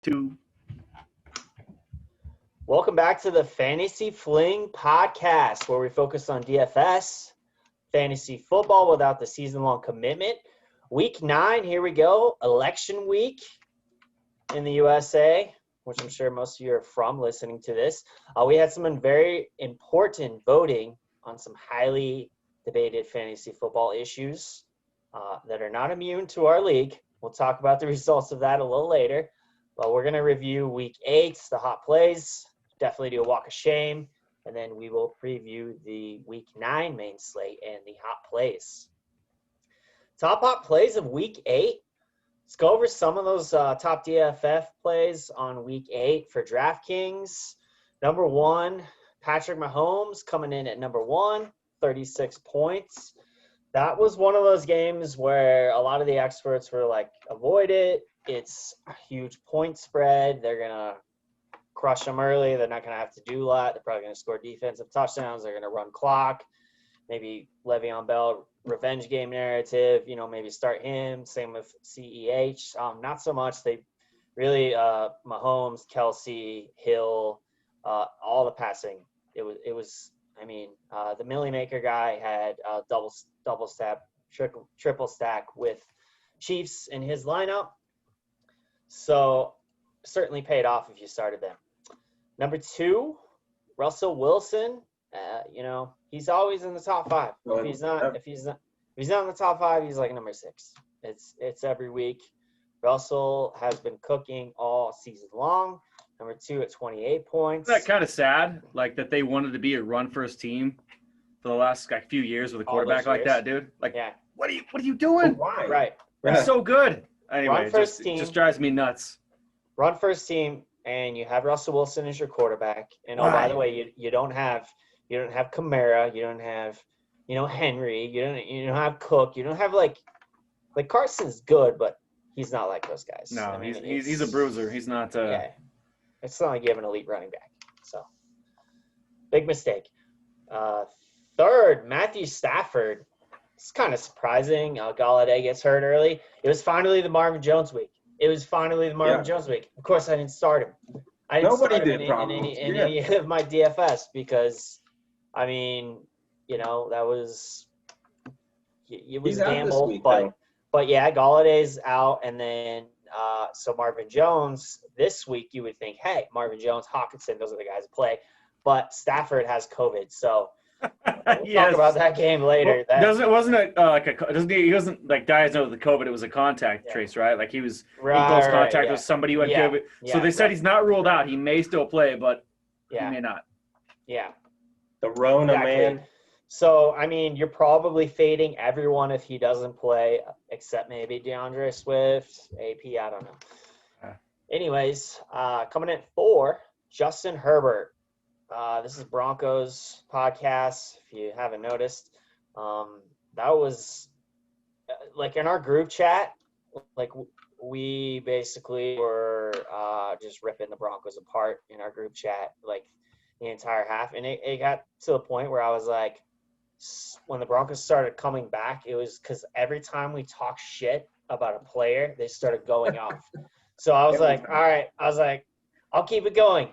2. Welcome back to the Fantasy Fling podcast, where we focus on DFS, fantasy football without the season-long commitment. Week 9, here we go. Election week in the USA, which I'm sure most of you are from listening to this. We had some very important voting on some highly debated fantasy football issues that are not immune to our league. We'll talk about the results of that a little later. But we're going to review Week 8, the Hot Plays, definitely do a walk of shame, and then we will preview the Week 9 main slate and the Hot Plays. Top Hot Plays of Week 8. Let's go over some of those top DFF plays on Week 8 for DraftKings. Number 1, Patrick Mahomes coming in at number 1, 36 points. That was one of those games where a lot of the experts were like, avoid it. It's a huge point spread. They're going to crush them early. They're not going to have to do a lot. They're probably going to score defensive touchdowns. They're going to run clock. Maybe Le'Veon Bell, revenge game narrative, maybe start him. Same with CEH. Not so much. They really, Mahomes, Kelsey, Hill, all the passing. It was. The Millie Maker guy had double stack, triple stack with Chiefs in his lineup. So certainly paid off if you started them. Number 2, Russell Wilson. He's always in the top 5. If he's not in the top 5, he's like number 6. It's every week. Russell has been cooking all season long. Number 2 at 28 points. Isn't that kind of sad? Like that they wanted to be a run-first team for the last few years with a quarterback like that, dude. Like, yeah. What are you doing? Why? Right. He's so good. Anyway, it just drives me nuts. Run first team, and you have Russell Wilson as your quarterback. And by the way, you don't have Kamara, you don't have Henry, you don't have Cook, you don't have like Carson's good, but he's not like those guys. No, he's a bruiser. He's not. It's not like you have an elite running back. So big mistake. 3rd, Matthew Stafford. It's kind of surprising. Galladay gets hurt early. It was finally the Marvin Jones week. Jones week. Of course, I didn't start him. I didn't start him in any of my DFS because, that was it was a gamble. Week, but yeah, Galladay's out, and then so Marvin Jones this week. You would think, hey, Marvin Jones, Hawkinson, those are the guys that play. But Stafford has COVID, so. We'll talk about that game later. He wasn't like diagnosed with the COVID. It was a contact trace, right? Like he was in close contact with somebody who had COVID. So they said he's not ruled out. He may still play, but he may not. Yeah. The Rona, man. So, you're probably fading everyone if he doesn't play, except maybe DeAndre Swift, AP, I don't know. Anyways, coming in at 4, Justin Herbert. This is Broncos podcast, if you haven't noticed. That was, in our group chat, we basically were just ripping the Broncos apart in our group chat, the entire half. And it got to the point where I was like, when the Broncos started coming back, it was because every time we talk shit about a player, they started going off. So I was like, all right. I'll keep it going.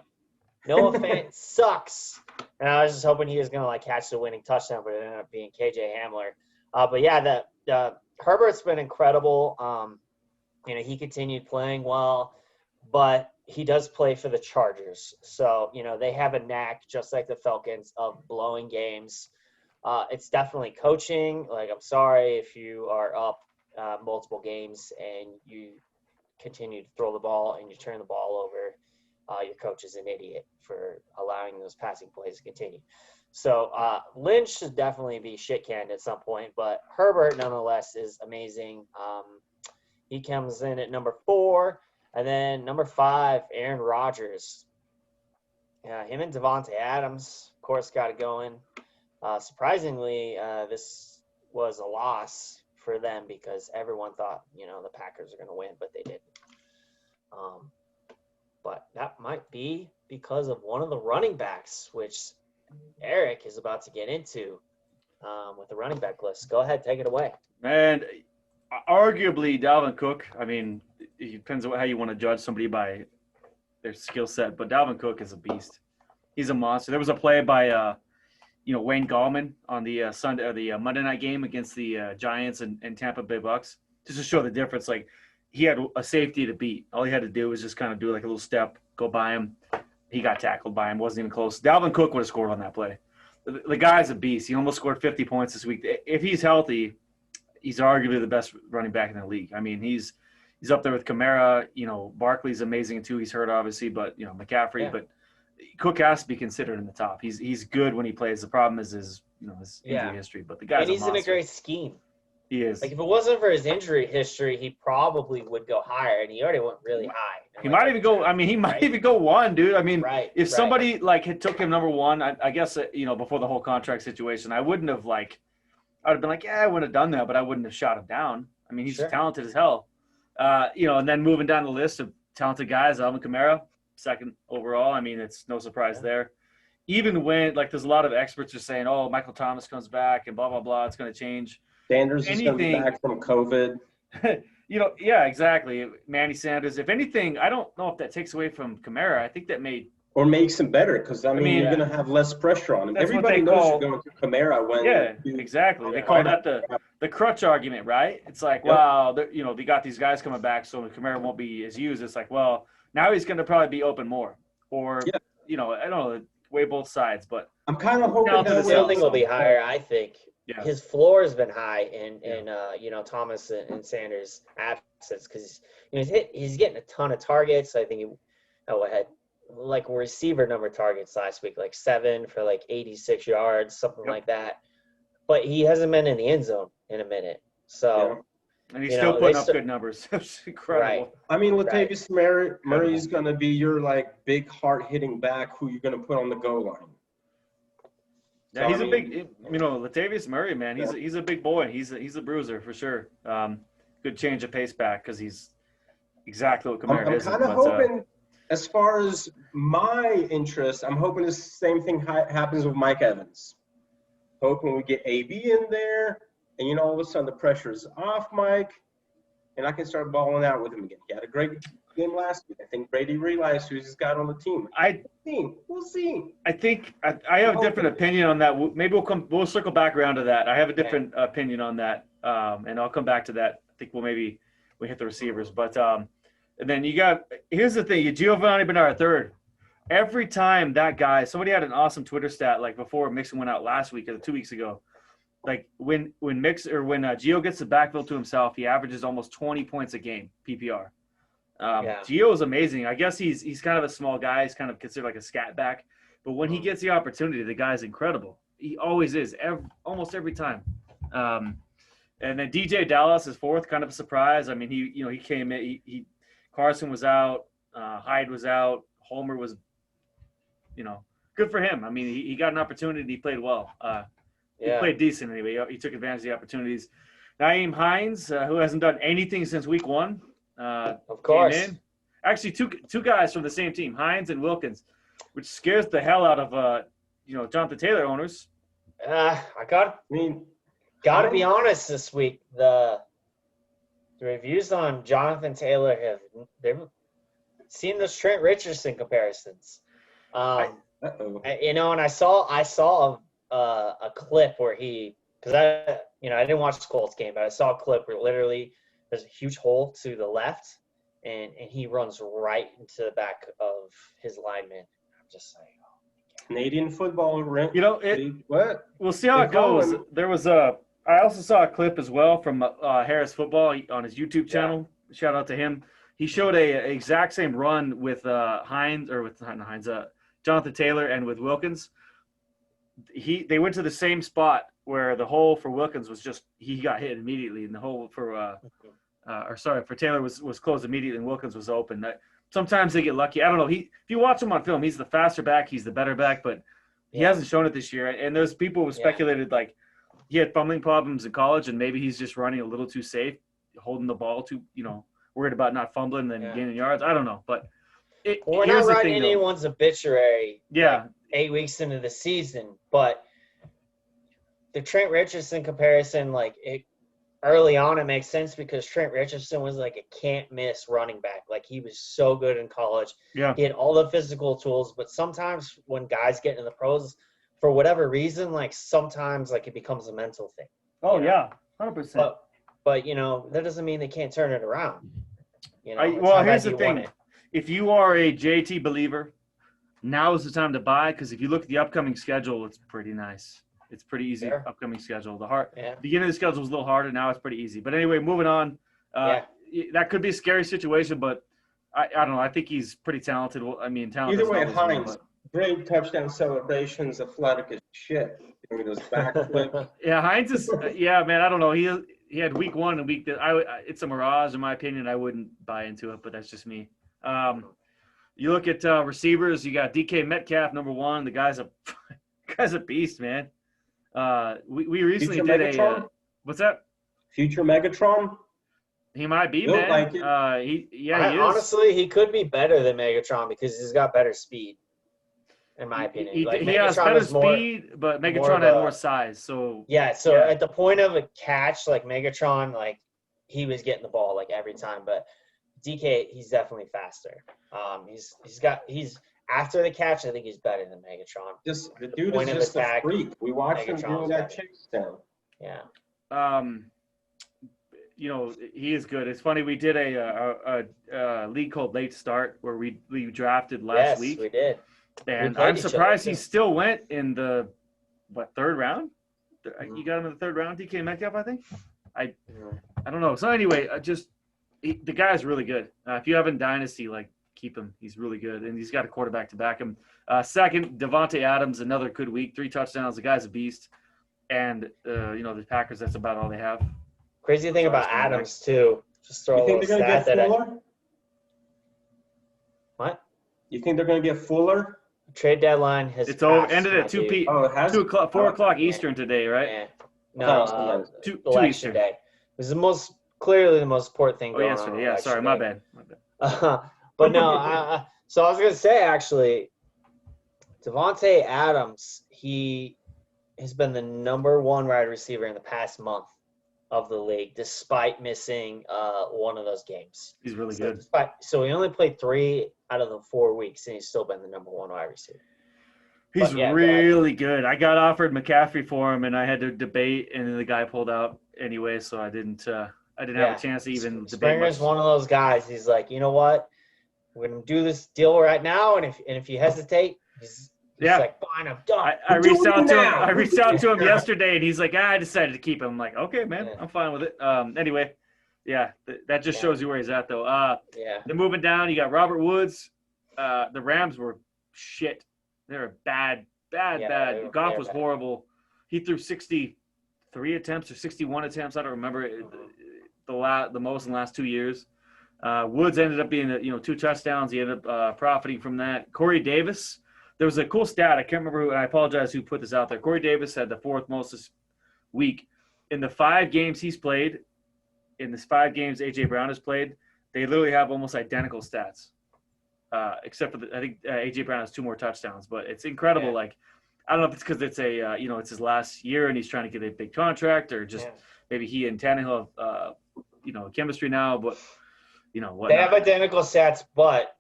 Noah Fant sucks. And I was just hoping he was going to catch the winning touchdown, but it ended up being KJ Hamler. But yeah, the Herbert's been incredible. He continued playing well, but he does play for the Chargers. So, they have a knack, just like the Falcons, of blowing games. It's definitely coaching. I'm sorry if you are up multiple games and you continue to throw the ball and you turn the ball over. Your coach is an idiot for allowing those passing plays to continue. So Lynch should definitely be shit canned at some point, but Herbert nonetheless is amazing. He comes in at number 4, and then number 5, Aaron Rodgers. Him and Devontae Adams, of course, got it going. Surprisingly, this was a loss for them because everyone thought, the Packers are going to win, but they didn't. But that might be because of one of the running backs, which Eric is about to get into with the running back list. Go ahead, take it away. And arguably Dalvin Cook, I mean, it depends on how you want to judge somebody by their skill set. But Dalvin Cook is a beast. He's a monster. There was a play by Wayne Gallman on the Sunday or the Monday night game against the Giants and Tampa Bay Bucks, just to show the difference. Like, he had a safety to beat. All he had to do was just kind of do like a little step, go by him. He got tackled by him. Wasn't even close. Dalvin Cook would have scored on that play. The guy's a beast. He almost scored 50 points this week. If he's healthy, he's arguably the best running back in the league. I mean, he's up there with Kamara. Barkley's amazing too. He's hurt obviously, but McCaffrey. Yeah. But Cook has to be considered in the top. He's good when he plays. The problem is his injury history. But the guy's and he's in a great scheme. He is. Like, if it wasn't for his injury history, he probably would go higher, and he already went really high. He might even go. I mean, he might even go one, dude. I mean, if somebody had took him number one, I guess before the whole contract situation, I wouldn't have I'd have been like, yeah, I wouldn't have done that, but I wouldn't have shot him down. I mean, he's talented as hell. And then moving down the list of talented guys, Alvin Kamara, second overall. I mean, it's no surprise there. Even when there's a lot of experts are saying, oh, Michael Thomas comes back and blah blah blah, it's going to change. Sanders is going to be back from COVID. Yeah, exactly. Manny Sanders. If anything, I don't know if that takes away from Kamara. I think that makes him better because, I mean you're going to have less pressure on him. Everybody knows you're going through Kamara when. Yeah, exactly. They call that the crutch argument, right? It's like, wow, they got these guys coming back, so Kamara won't be as used. It's like, well, now he's going to probably be open more. Or, I don't know, weigh both sides. But I'm kind of hoping the ceiling will be higher, I think. Yeah. His floor has been high in Thomas and Sanders' absence because he's getting a ton of targets. I think he had receiver number targets last week, 7 for 86 yards, something like that. But he hasn't been in the end zone in a minute. So and he's still putting up good numbers. It's incredible. Right. I mean, Latavius Murray's going to be your big heart hitting back who you're going to put on the goal line. Yeah, he's a big, Latavius Murray, man. He's a big boy. He's a bruiser for sure. Good change of pace back because he's exactly what Kamara is. I'm kind of hoping, as far as my interest, I'm hoping the same thing happens with Mike Evans. Hoping we get AB in there, and all of a sudden the pressure's off Mike, and I can start balling out with him again. He had a great game last week. I think Brady realized who he's got on the team. We'll see. I think I have a different opinion on that. Maybe we'll circle back around to that. I have a different opinion on that, and I'll come back to that. I think we hit the receivers, but and then here's the thing: Giovanni Bernard third. Every time that guy, somebody had an awesome Twitter stat before Mixon went out last week or 2 weeks ago. When Gio gets the backfield to himself, he averages almost 20 points a game PPR. Gio is amazing. I guess he's kind of a small guy. He's kind of considered like a scat back. But when he gets the opportunity, the guy's incredible. He always is, almost every time. And then DJ Dallas is fourth, kind of a surprise. I mean, he came in. Carson was out. Hyde was out. Homer was, good for him. I mean, he got an opportunity. He played well. He played decent anyway. He took advantage of the opportunities. Nyheim Hines, who hasn't done anything since week 1. Of course. Actually, two guys from the same team, Hines and Wilkins, which scares the hell out of Jonathan Taylor owners. Gotta be honest this week. The reviews on Jonathan Taylor they've seen those Trent Richardson comparisons. And I saw a clip where because I didn't watch the Colts game, but I saw a clip where literally there's a huge hole to the left, and he runs right into the back of his lineman. I'm just like, Canadian football. What? We'll see how it goes. There was I also saw a clip as well from Harris Football on his YouTube channel. Yeah. Shout out to him. He showed a exact same run with Jonathan Taylor and with Wilkins. They went to the same spot where the hole for Wilkins was he got hit immediately, and the hole for Taylor was closed immediately, and Wilkins was open. Sometimes they get lucky. I don't know. If you watch him on film, he's the faster back, he's the better back, but he hasn't shown it this year. And those people who speculated he had fumbling problems in college, and maybe he's just running a little too safe, holding the ball too, worried about not fumbling and then gaining yards. I don't know, but we're not writing anyone's obituary. Yeah. 8 weeks into the season, but the Trent Richardson comparison, early on, it makes sense because Trent Richardson was like a can't-miss running back. Like, he was so good in college. Yeah. He had all the physical tools, but sometimes when guys get into the pros, for whatever reason, like, sometimes, like, it becomes a mental thing. Oh, you know? yeah, 100%. But, you know, that doesn't mean they can't turn it around. You know, it's well, how here's bad the you want thing. it. If you are a JT believer, now is the time to buy, because if you look at the upcoming schedule, it's pretty nice. It's pretty easy, Sure. upcoming schedule. Yeah. Beginning of the schedule was a little harder. Now it's pretty easy. But anyway, moving on. That could be a scary situation, but I don't know. I think he's pretty talented. I mean, talent. Either way, doesn't always win, Hines, great touchdown celebrations, athletic as shit. Doing those backflips. Yeah, Hines is. Yeah, man. I don't know. He had week 1 and week. It's a mirage, in my opinion. I wouldn't buy into it, but that's just me. You look at receivers. You got DK Metcalf, number 1. The guy's a beast, man. We recently Future did Megatron? what's that? Future Megatron? He might be, Look man. like it. He is. Honestly, he could be better than Megatron because he's got better speed, in my opinion. He Like, has Megatron better is more- speed, but more Megatron of had a- more size. So Yeah, so Yeah. at the point of a catch, like Megatron, like he was getting the ball like every time, but DK, he's definitely faster. He's after the catch, I think he's better than Megatron. The dude point is of just a attack, freak. We watched him Megatron's doing that better. chase down. Yeah. You know, he is good. It's funny, we did a league called Late Start where we drafted last week, we did. and played I'm each other, surprised he too. still went in the 3rd round. You got him in the 3rd round, DK Metcalf, I think. I don't know. So anyway, the guy's really good. If you have in Dynasty, like, keep him. He's really good, and he's got a quarterback to back him. Second, Devontae Adams, another good week, 3 touchdowns. The guy's a beast, and you know, the Packers, that's about all they have. Crazy thing about Adams too. Just throw You a think little they're going to stat get that Fuller? what You think they're going to get Fuller? trade deadline has It's over. passed, Ended my at 2 dude. p. Oh, it has? 2 o'clock, 4 Oh, o'clock yeah. Eastern today, right? Yeah. I thought it was No, Monday. 2 election Eastern. day. It was clearly the most important thing Oh, going on. yesterday. Yeah, sorry, my bad. But no, so I was going to say, actually, Devontae Adams, he has been the number 1 wide receiver in the past month of the league, despite missing one of those games. He's really good. So he only played 3 out of the 4 weeks, and he's still been the number 1 wide receiver. He's But, yeah, really good. I got offered McCaffrey for him, and I had to debate, and then the guy pulled out anyway, so I didn't have a chance to even debate Springer's much. one of those guys. He's like, you know what? We're gonna do this deal right now, and if you hesitate, he's like, fine, I'm done. I reached out to him. now. I reached out to him yesterday, and he's like, I decided to keep him. I'm like, okay, man, Yeah. I'm fine with it. Anyway, yeah, that just shows you where he's at, though. Yeah. Then moving down, you got Robert Woods. The Rams were shit. They were bad. Yeah, Goff was horrible. He threw 63 attempts or 61 attempts. I don't remember the most in the last 2 years. Woods ended up being 2 touchdowns. He ended up profiting from that. Corey Davis. There was a cool stat. I can't remember who. I apologize who put this out there. Corey Davis had the 4th most this week. In the 5 games he's played, in the 5 games A.J. Brown has played, they literally have almost identical stats. Except for I think A.J. Brown has 2 more touchdowns, but it's incredible. Yeah. Like, I don't know if it's because it's it's his last year and he's trying to get a big contract, or just maybe he and Tannehill have chemistry now, but what They have identical stats, but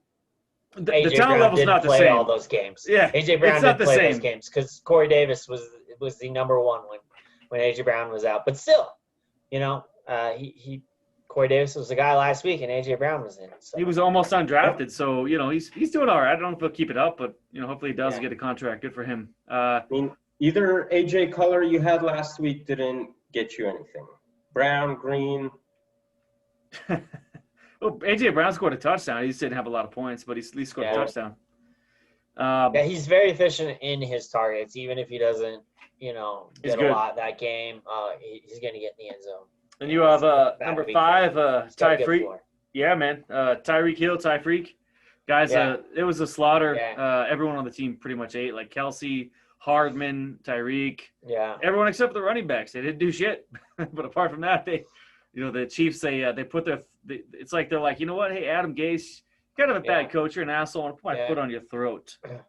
the AJ talent Brown level's didn't not the play same. all those games. Yeah, AJ Brown it's not didn't the play same. those games because Corey Davis was the number 1 when AJ Brown was out. But still, Corey Davis was the guy last week, and AJ Brown was in. So. He was almost undrafted, so he's doing all right. I don't know if he'll keep it up, but hopefully he does get a contract. Good for him. I mean, either AJ color you had last week didn't get you anything. Brown, green. Well, AJ Brown scored a touchdown. He just didn't have a lot of points, but he at least scored a touchdown. Yeah, he's very efficient in his targets, even if he doesn't, get a lot that game. He's going to get in the end zone. And you have number 5, Tyreek. Yeah, man. Tyreek Hill, Tyreek. Guys, it was a slaughter. Yeah. Everyone on the team pretty much ate. Like Kelsey, Hardman, Tyreek. Yeah. Everyone except for the running backs. They didn't do shit. But apart from that, the Chiefs, they put it's like they're like, you know what? Hey, Adam Gase, kind of a bad coach. You're an asshole. I'll put my foot on your throat. And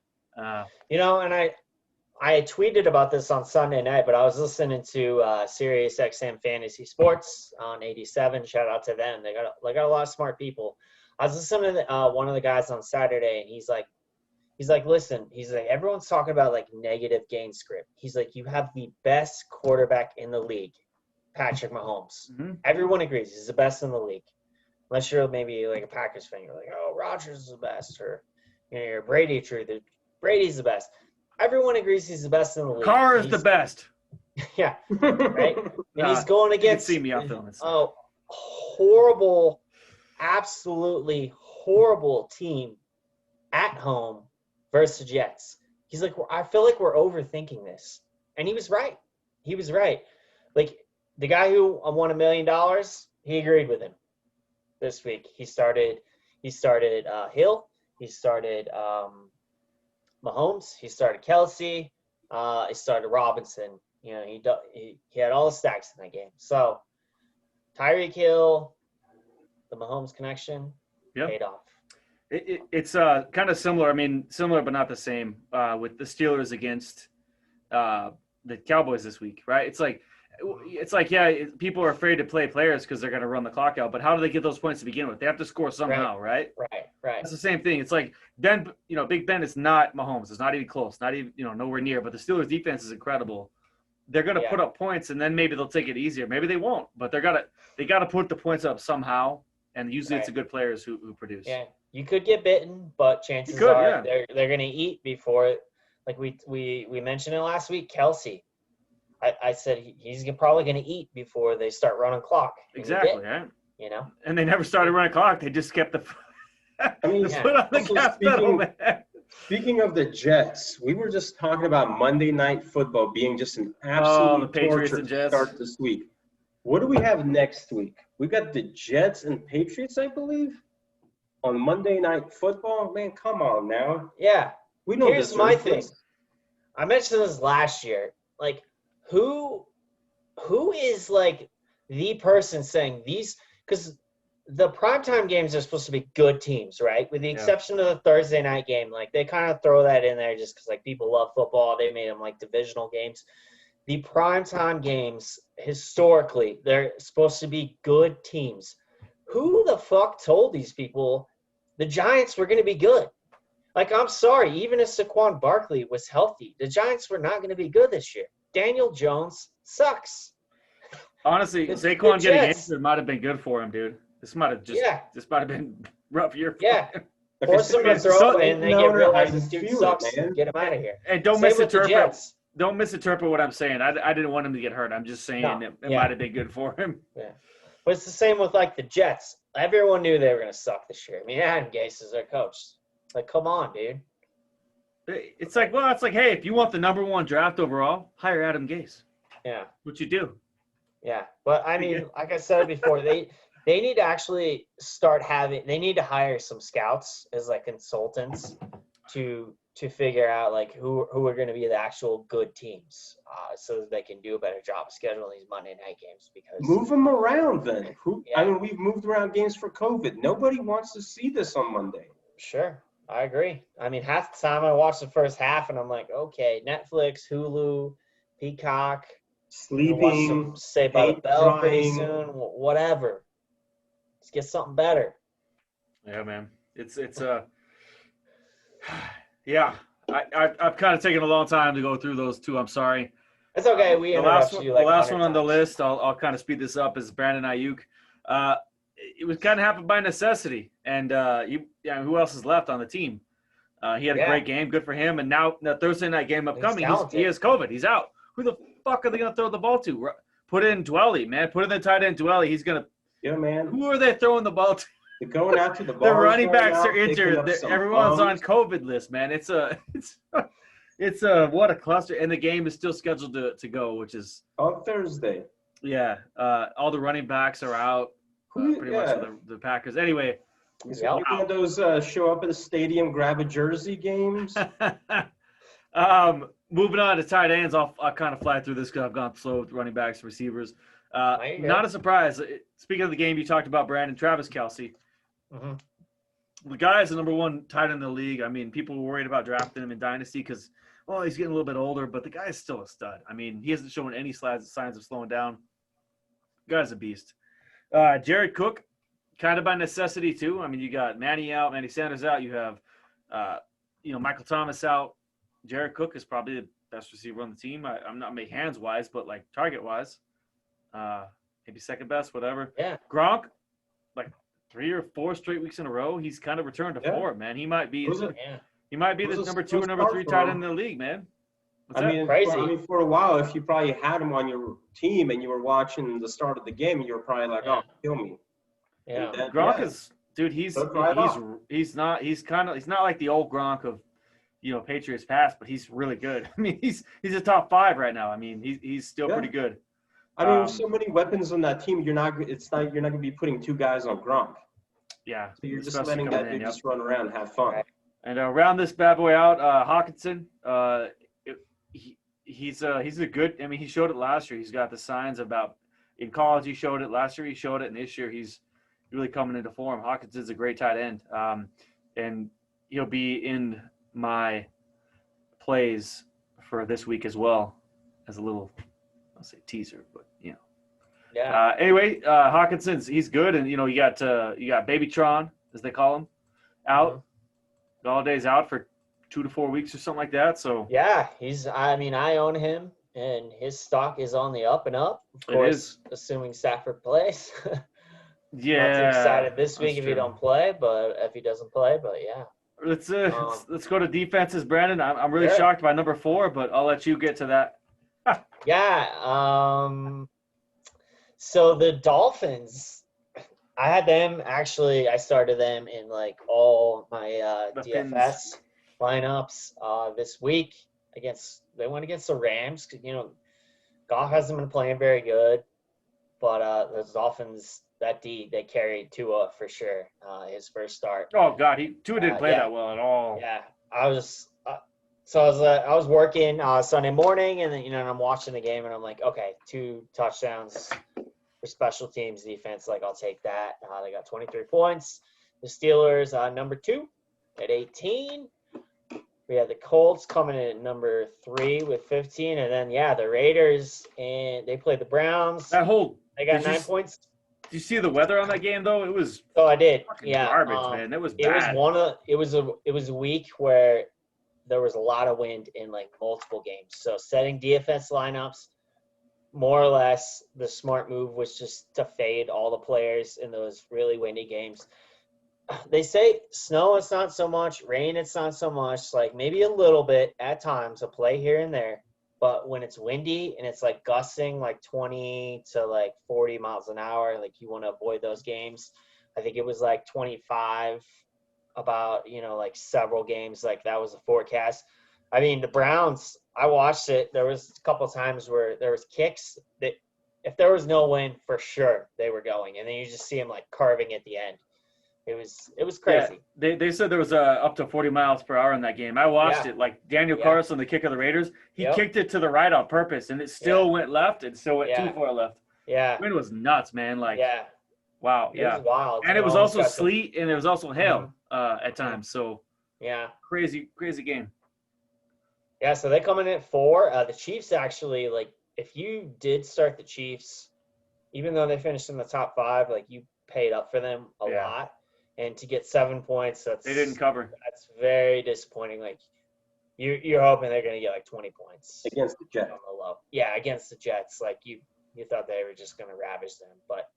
I had tweeted about this on Sunday night, but I was listening to Sirius XM Fantasy Sports on 87. Shout out to them. They got a lot of smart people. I was listening to one of the guys on Saturday, and he's like, listen, he's like, everyone's talking about like negative game script. He's like, you have the best quarterback in the league, Patrick Mahomes. Mm-hmm. Everyone agrees he's the best in the league. Unless you're maybe like a Packers fan, you're like, oh, Rodgers is the best, or you're a Brady truther. Brady's the best. Everyone agrees he's the best in the league. Carr is the best. Yeah, right. And he's going against see me out feeling horrible, absolutely horrible team at home versus the Jets. He's like, I feel like we're overthinking this, and he was right. He was right. Like the guy who won $1 million, he agreed with him this week. He started Hill. He started Mahomes. He started Kelsey. He started Robinson. You know, he had all the stacks in that game. So Tyreek Hill, the Mahomes connection, paid off. It's kind of similar. I mean, similar but not the same with the Steelers against the Cowboys this week, right? It's like, yeah, people are afraid to play players because they're going to run the clock out. But how do they get those points to begin with? They have to score somehow, right? Right. That's the same thing. It's like Ben, Big Ben is not Mahomes. It's not even close. Not even, nowhere near. But the Steelers defense is incredible. They're going to put up points, and then maybe they'll take it easier. Maybe they won't. But they got to put the points up somehow. And usually it's the good players who produce. Yeah, you could get bitten, but chances are they're going to eat before. Like we mentioned it last week, Kelsey. I said he's probably going to eat before they start running clock. Exactly, right? And they never started running clock. They just kept the foot on the gas pedal, man. Speaking of the Jets, we were just talking about Monday Night Football being just an absolute torture to start this week. What do we have next week? We got the Jets and Patriots, I believe, on Monday Night Football. Man, come on now. Yeah. We don't Here's my thing. I mentioned this last year. Like, who is like the person saying these? Because the primetime games are supposed to be good teams, right? With the exception of the Thursday night game, like they kind of throw that in there just because like people love football. They made them like divisional games. The primetime games, historically, they're supposed to be good teams. Who the fuck told these people the Giants were going to be good? Like, I'm sorry, even if Saquon Barkley was healthy, the Giants were not going to be good this year. Daniel Jones sucks. Honestly, Saquon getting injured might have been good for him, dude. This might have been rough year for him. Force him to throw and they get realized this dude sucks. Get him out of here. And don't misinterpret what I'm saying. I didn't want him to get hurt. I'm just saying it might have been good for him. Yeah. But it's the same with like the Jets. Everyone knew they were going to suck this year. I mean, Adam Gase is their coach. Like, come on, dude. It's like, hey, if you want the number one draft overall, hire Adam Gase. Yeah. What you do. Yeah. But, I mean, like I said before, they need to actually they need to hire some scouts as, like, consultants to figure out, like, who are going to be the actual good teams so that they can do a better job of scheduling these Monday night games. Because move them around then. I mean, we've moved around games for COVID. Nobody wants to see this on Monday. Sure. I agree. I mean, half the time I watch the first half and I'm like, okay, Netflix, Hulu, Peacock, sleeping, Saved by the Bell pretty soon, whatever. Let's get something better. Yeah, man. It's yeah. I've kind of taken a long time to go through those two. I'm sorry. It's okay. The last one on the list, I'll kind of speed this up, is Brandon Ayuk. It was kind of happened by necessity, and who else is left on the team? He had a great game, good for him. And now the Thursday night game upcoming, he has COVID. He's out. Who the fuck are they gonna throw the ball to? Put in Dwelly, man. Put in the tight end Dwelly. He's gonna. Yeah, man. Who are they throwing the ball to? They're going out to the ball. The running backs are injured. Everyone's on COVID list, man. It's what a cluster. And the game is still scheduled to go, which is on Thursday. Yeah, all the running backs are out. Pretty much for the Packers. Anyway, one of those show up at the stadium, grab a jersey games. Moving on to tight ends, I'll kind of fly through this because I've gone slow with running backs, receivers. Not a surprise. Speaking of the game, you talked about Travis Kelce. Mm-hmm. The guy is the number one tight end in the league. I mean, people were worried about drafting him in Dynasty because, well, he's getting a little bit older, but the guy is still a stud. I mean, he hasn't shown any signs of slowing down. The guy's a beast. Jared Cook, kind of by necessity too. I mean, you got Manny out, Manny Sanders out. You have, Michael Thomas out. Jared Cook is probably the best receiver on the team. I'm not maybe hands wise, but like target wise, maybe second best, whatever. Yeah. Gronk, like 3 or 4 straight weeks in a row, he's kind of returned to form, man. He might be the number 2 or number 3 tight end in the league, man. Crazy. For a while, if you probably had him on your team and you were watching the start of the game, you were probably like, "Oh, kill me." Yeah. Then, Gronk is, dude. He's not like the old Gronk of, Patriots past, but he's really good. I mean, he's a top 5 right now. I mean, he's still pretty good. I mean, with so many weapons on that team, you're not going to be putting 2 guys on Gronk. Yeah. So you're just letting that dude just run around and have fun. Right. And round this bad boy out, Hawkinson. He's a good. I mean, he showed it last year. He's got the signs about in college. He showed it last year. He showed it, and this year he's really coming into form. Hawkinson's a great tight end, and he'll be in my plays for this week as well as a little, I'll say teaser, but Yeah. Anyway, Hawkinson's he's good, and you got Babytron as they call him out. Galladay's out for 2 to 4 weeks or something like that. So Yeah, I own him, and his stock is on the up and up. Of course, assuming Stafford plays. Yeah, not too excited this week if true. he don't play, but if he doesn't play, but yeah. Let's go to defenses, Brandon. I'm really shocked by number 4, but I'll let you get to that. Yeah. So the Dolphins, I had them actually. I started them in like all my DFS lineups this week they went against the Rams. Goff hasn't been playing very good, but the Dolphins, that D, they carried Tua for sure. His first start. Oh God, Tua didn't play that well at all. Yeah, I was working Sunday morning, and then I'm watching the game, and I'm like, okay, 2 touchdowns for special teams defense. Like, I'll take that. They got 23 points. The Steelers number 2 at 18. We have the Colts coming in at number 3 with 15, and then the Raiders, and they played the Browns. They got 9 points. Did you see the weather on that game though? It was. Oh, I did. Garbage, man. It was bad. It was a week where there was a lot of wind in like multiple games. So setting DFS lineups, more or less, the smart move was just to fade all the players in those really windy games. They say snow, it's not so much. Rain, it's not so much. Like maybe a little bit at times, a play here and there. But when it's windy and it's like gusting like 20 to like 40 miles an hour, like you want to avoid those games. I think it was like 25 about, like several games. Like that was the forecast. I mean, the Browns, I watched it. There was a couple of times where there was kicks that if there was no wind, for sure they were going. And then you just see them like carving at the end. It was crazy. Yeah, they said there was up to 40 miles per hour in that game. I watched it. Like Daniel Carlson, the kick of the Raiders, he kicked it to the right on purpose, and it still went left, and still went too far left. Yeah. The wind was nuts, man. Like, wow. It was wild. And it was also sleet, and there was also hail at times. So, crazy game. Yeah, so they come in at 4. The Chiefs actually, like, if you did start the Chiefs, even though they finished in the top 5, like, you paid up for them a lot. And to get 7 points, they didn't cover. That's very disappointing. Like you're hoping they're going to get like 20 points against the Jets. Yeah, against the Jets. Like you thought they were just going to ravage them. But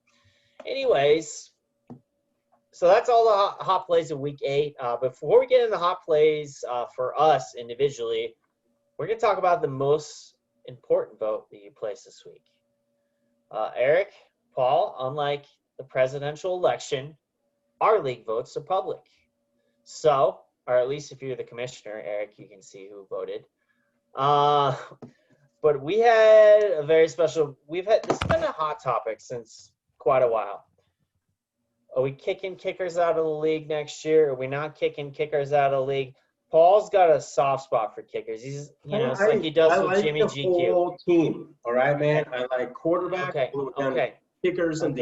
anyways, so that's all the hot plays of week 8. Before we get into hot plays for us individually, we're going to talk about the most important vote that you placed this week. Eric, Paul, unlike the presidential election, our league votes are public. So, or at least if you're the commissioner, Eric, you can see who voted. But we had a very special, this has been a hot topic since quite a while. Are we kicking kickers out of the league next year? Are we not kicking kickers out of the league? Paul's got a soft spot for kickers. He's, it's like he does with Jimmy GQ. Whole team, all right, man? I like quarterback, kickers, and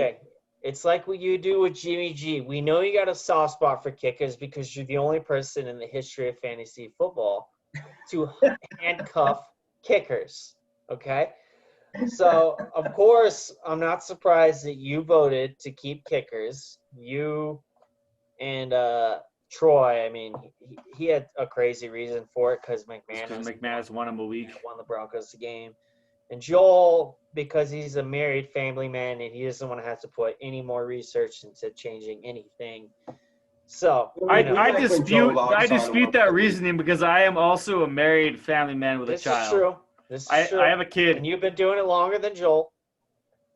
It's like what you do with Jimmy G. We know you got a soft spot for kickers because you're the only person in the history of fantasy football to handcuff kickers. Okay? So, of course, I'm not surprised that you voted to keep kickers. You and Troy, I mean, he had a crazy reason for it because McManus won him a week. Won the Broncos the game. And Joel, because he's a married family man and he doesn't want to have to put any more research into changing anything. So I dispute that reasoning because I am also a married family man with a child. This is true. This is true. I have a kid. And you've been doing it longer than Joel.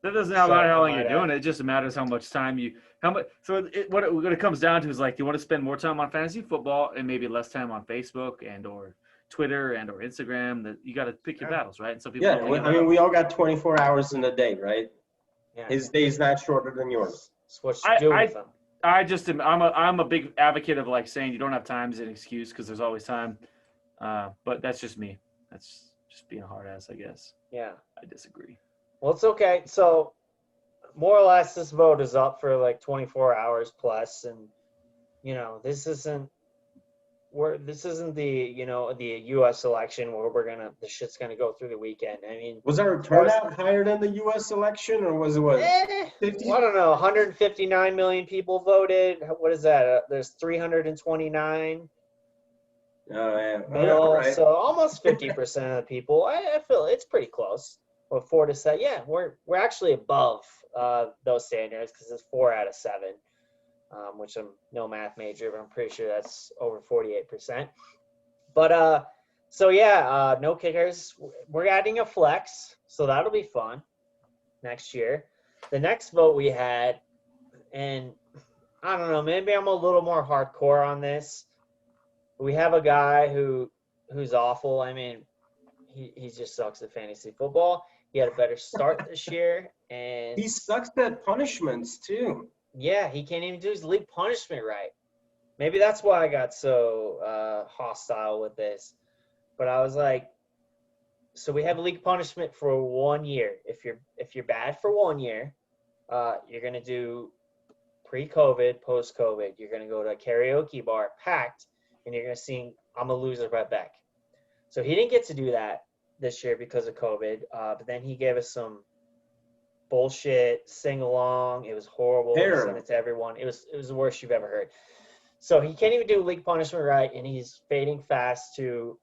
That doesn't matter how long you're doing it. It just matters how much time what it comes down to is like, do you want to spend more time on fantasy football and maybe less time on Facebook and or Twitter and or Instagram? That you got to pick your battles, right? And some people. Yeah, we all got 24 hours in a day, right? Yeah. His day's not shorter than yours. That's what you do with them. I'm a big advocate of like saying you don't have time is an excuse because there's always time. But that's just me. That's just being a hard ass, I guess. Yeah. I disagree. Well, it's okay. So more or less this vote is up for like 24 hours plus. And, this isn't the U.S. election where the shit's going to go through the weekend. I mean. Was our turnout higher than the U.S. election or was it what? 50? I don't know. 159 million people voted. What is that? There's 329. Oh, yeah. Right. So almost 50% of the people. I feel it's pretty close. Well, 4 to 7. Yeah, we're actually above those standards because it's 4 out of 7, which I'm no math major, but I'm pretty sure that's over 48%. But no kickers. We're adding a flex, so that'll be fun next year. The next vote we had, and I don't know, maybe I'm a little more hardcore on this. We have a guy who's awful. I mean, he just sucks at fantasy football. He had a better start this year, and he sucks at punishments too. Yeah, he can't even do his league punishment right. Maybe that's why I got so hostile with this. But I was like, so we have league punishment for 1 year. If you're bad for 1 year, you're gonna do pre-COVID, post-COVID. You're gonna go to a karaoke bar packed, and you're gonna sing "I'm a Loser" by Beck. So he didn't get to do that this year because of COVID, but then he gave us some bullshit sing-along. It was horrible. He sent it to everyone. It was the worst you've ever heard. So he can't even do league punishment right, and he's fading fast to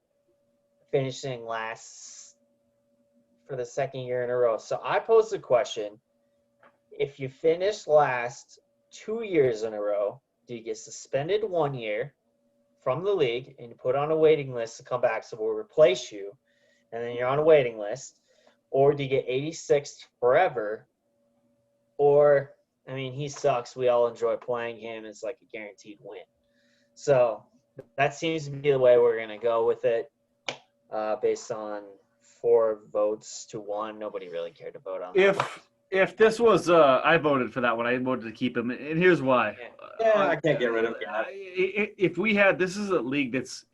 finishing last for the second year in a row. So I posed the question, if you finish last 2 years in a row, do you get suspended 1 year from the league and you put on a waiting list to come back so we'll replace you, and then you're on a waiting list, or do you get 86th forever? Or, I mean, he sucks. We all enjoy playing him. It's like a guaranteed win. So that seems to be the way we're going to go with it, based on 4 votes to 1. Nobody really cared to vote on that. If this was, I voted for that one. I voted to keep him, and here's why. Yeah, I can't get rid of that. If we had, this is a league that's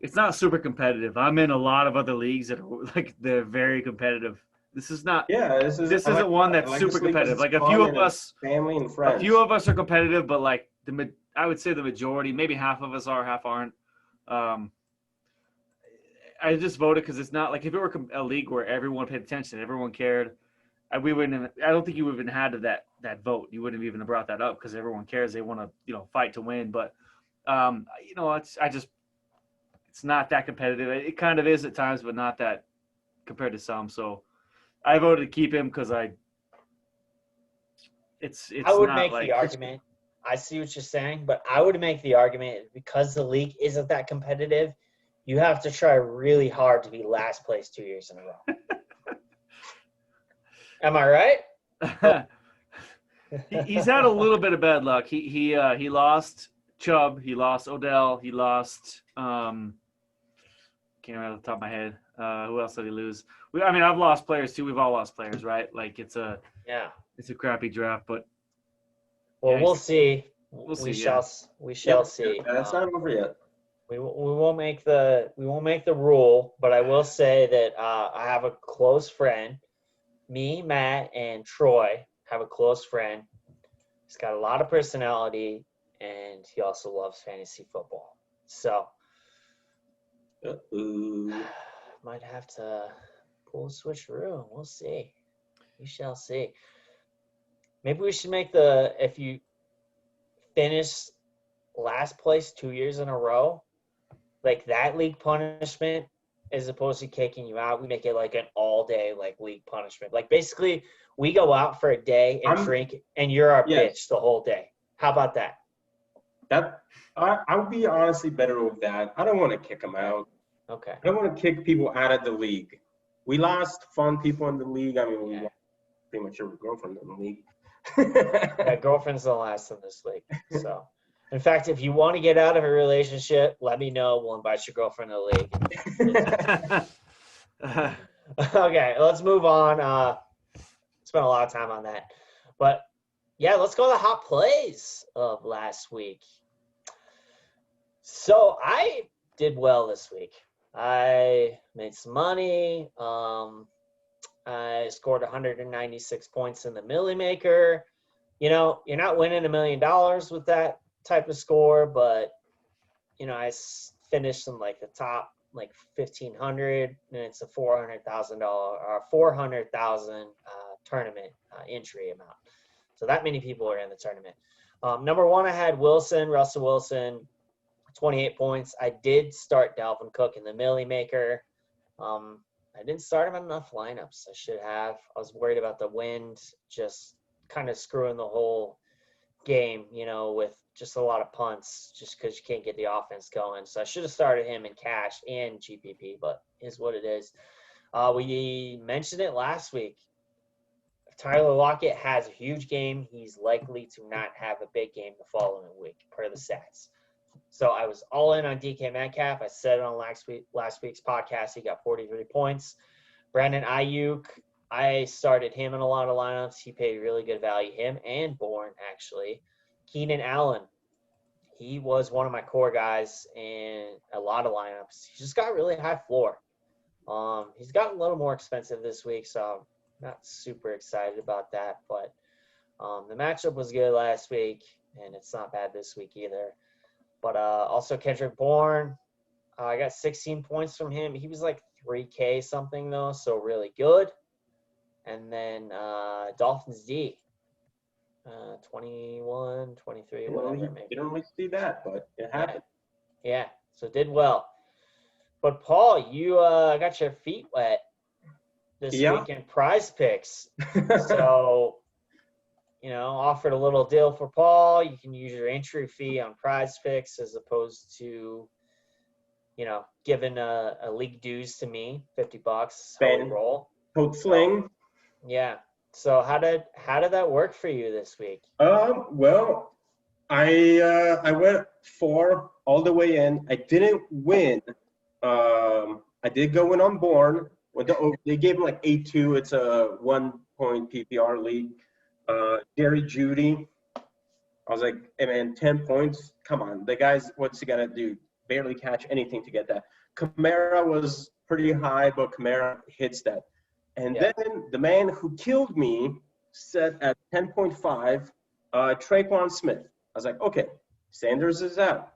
it's not super competitive. I'm in a lot of other leagues that are like they're very competitive. This is not. Yeah, this isn't one that's super competitive. Like a few of us, family and friends. A few of us are competitive, but like I would say the majority, maybe half of us are, half aren't. I just voted because it's not like if it were a league where everyone paid attention, everyone cared. We wouldn't. I don't think you even had that vote. You wouldn't have even brought that up because everyone cares. They want to fight to win. But it's not that competitive. It kind of is at times, but not that compared to some. So I voted to keep him because I would make the argument. I see what you're saying, but I would make the argument because the league isn't that competitive, you have to try really hard to be last place 2 years in a row. Am I right? He's had a little bit of bad luck. He lost Chubb, he lost Odell, he lost can't remember off the top of my head. Who else did he lose? I've lost players too. We've all lost players, right? Like it's a crappy draft, but we'll see. We shall see. That's not over yet. We won't make the rule, but I will say that I have a close friend, me, Matt, and Troy. have a close friend. He's got a lot of personality, and he also loves fantasy football. So, might have to pull a switcheroo. We'll see. We shall see. Maybe we should make if you finish last place 2 years in a row, like that league punishment, as opposed to kicking you out, we make it like an all-day like league punishment. Like basically, we go out for a day and drink, and you're our bitch the whole day. How about that? I would be honestly better with that. I don't want to kick them out. Okay. I don't want to kick people out of the league. We lost fun people in the league. I mean, we lost pretty much every girlfriend in the league. Yeah, girlfriend's the last in this league. So, in fact, if you want to get out of a relationship, let me know. We'll invite your girlfriend to the league. Okay, let's move on. Spent a lot of time on that. But, yeah, let's go to the hot plays of last week. So, I did well this week. I made some money. I scored 196 points in the Millie Maker. You know, you're not winning $1 million with that type of score, but, you know, I finished in like the top like 1,500, and it's a $400,000 or 400,000 tournament entry amount. So that many people are in the tournament. Number one, I had Russell Wilson, 28 points. I did start Dalvin Cook in the Millie Maker. I didn't start him in enough lineups. I should have. I was worried about the wind just kind of screwing the whole game, you know, with just a lot of punts just because you can't get the offense going. So I should have started him in cash and GPP, but is what it is. We mentioned it last week. If Tyler Lockett has a huge game, he's likely to not have a big game the following week per the stats. So I was all in on DK Metcalf. I said it on last week's podcast. He got 43 points. Brandon Ayuk, I started him in a lot of lineups. He paid really good value. Him and Bourne, actually. Keenan Allen, he was one of my core guys in a lot of lineups. He's just got really high floor. He's gotten a little more expensive this week, so I'm not super excited about that. But the matchup was good last week, and it's not bad this week either. But also Kendrick Bourne, I got 16 points from him. He was like 3K something, though, so really good. And then Dolphins D, 21, 23, whatever. Maybe. You don't really see that, but it happened. Yeah, so did well. But, Paul, you got your feet wet this week in Prize Picks. So, you know, offered a little deal for Paul. You can use your entry fee on Prize Picks as opposed to, you know, giving a league dues to me, $50. How we roll. Code Sling. Yeah. So how did that work for you this week? Well, I went 4 all the way in. I didn't win. I did go in on Bourne. They gave him like 8-2. It's a 1-point PPR league. Jerry Jeudy. I was like, hey man, 10 points. Come on, the guy's what's he gonna do? Barely catch anything to get that. Kamara was pretty high, but Kamara hits that. And then the man who killed me set at 10.5, Traquan Smith. I was like, okay, Sanders is out.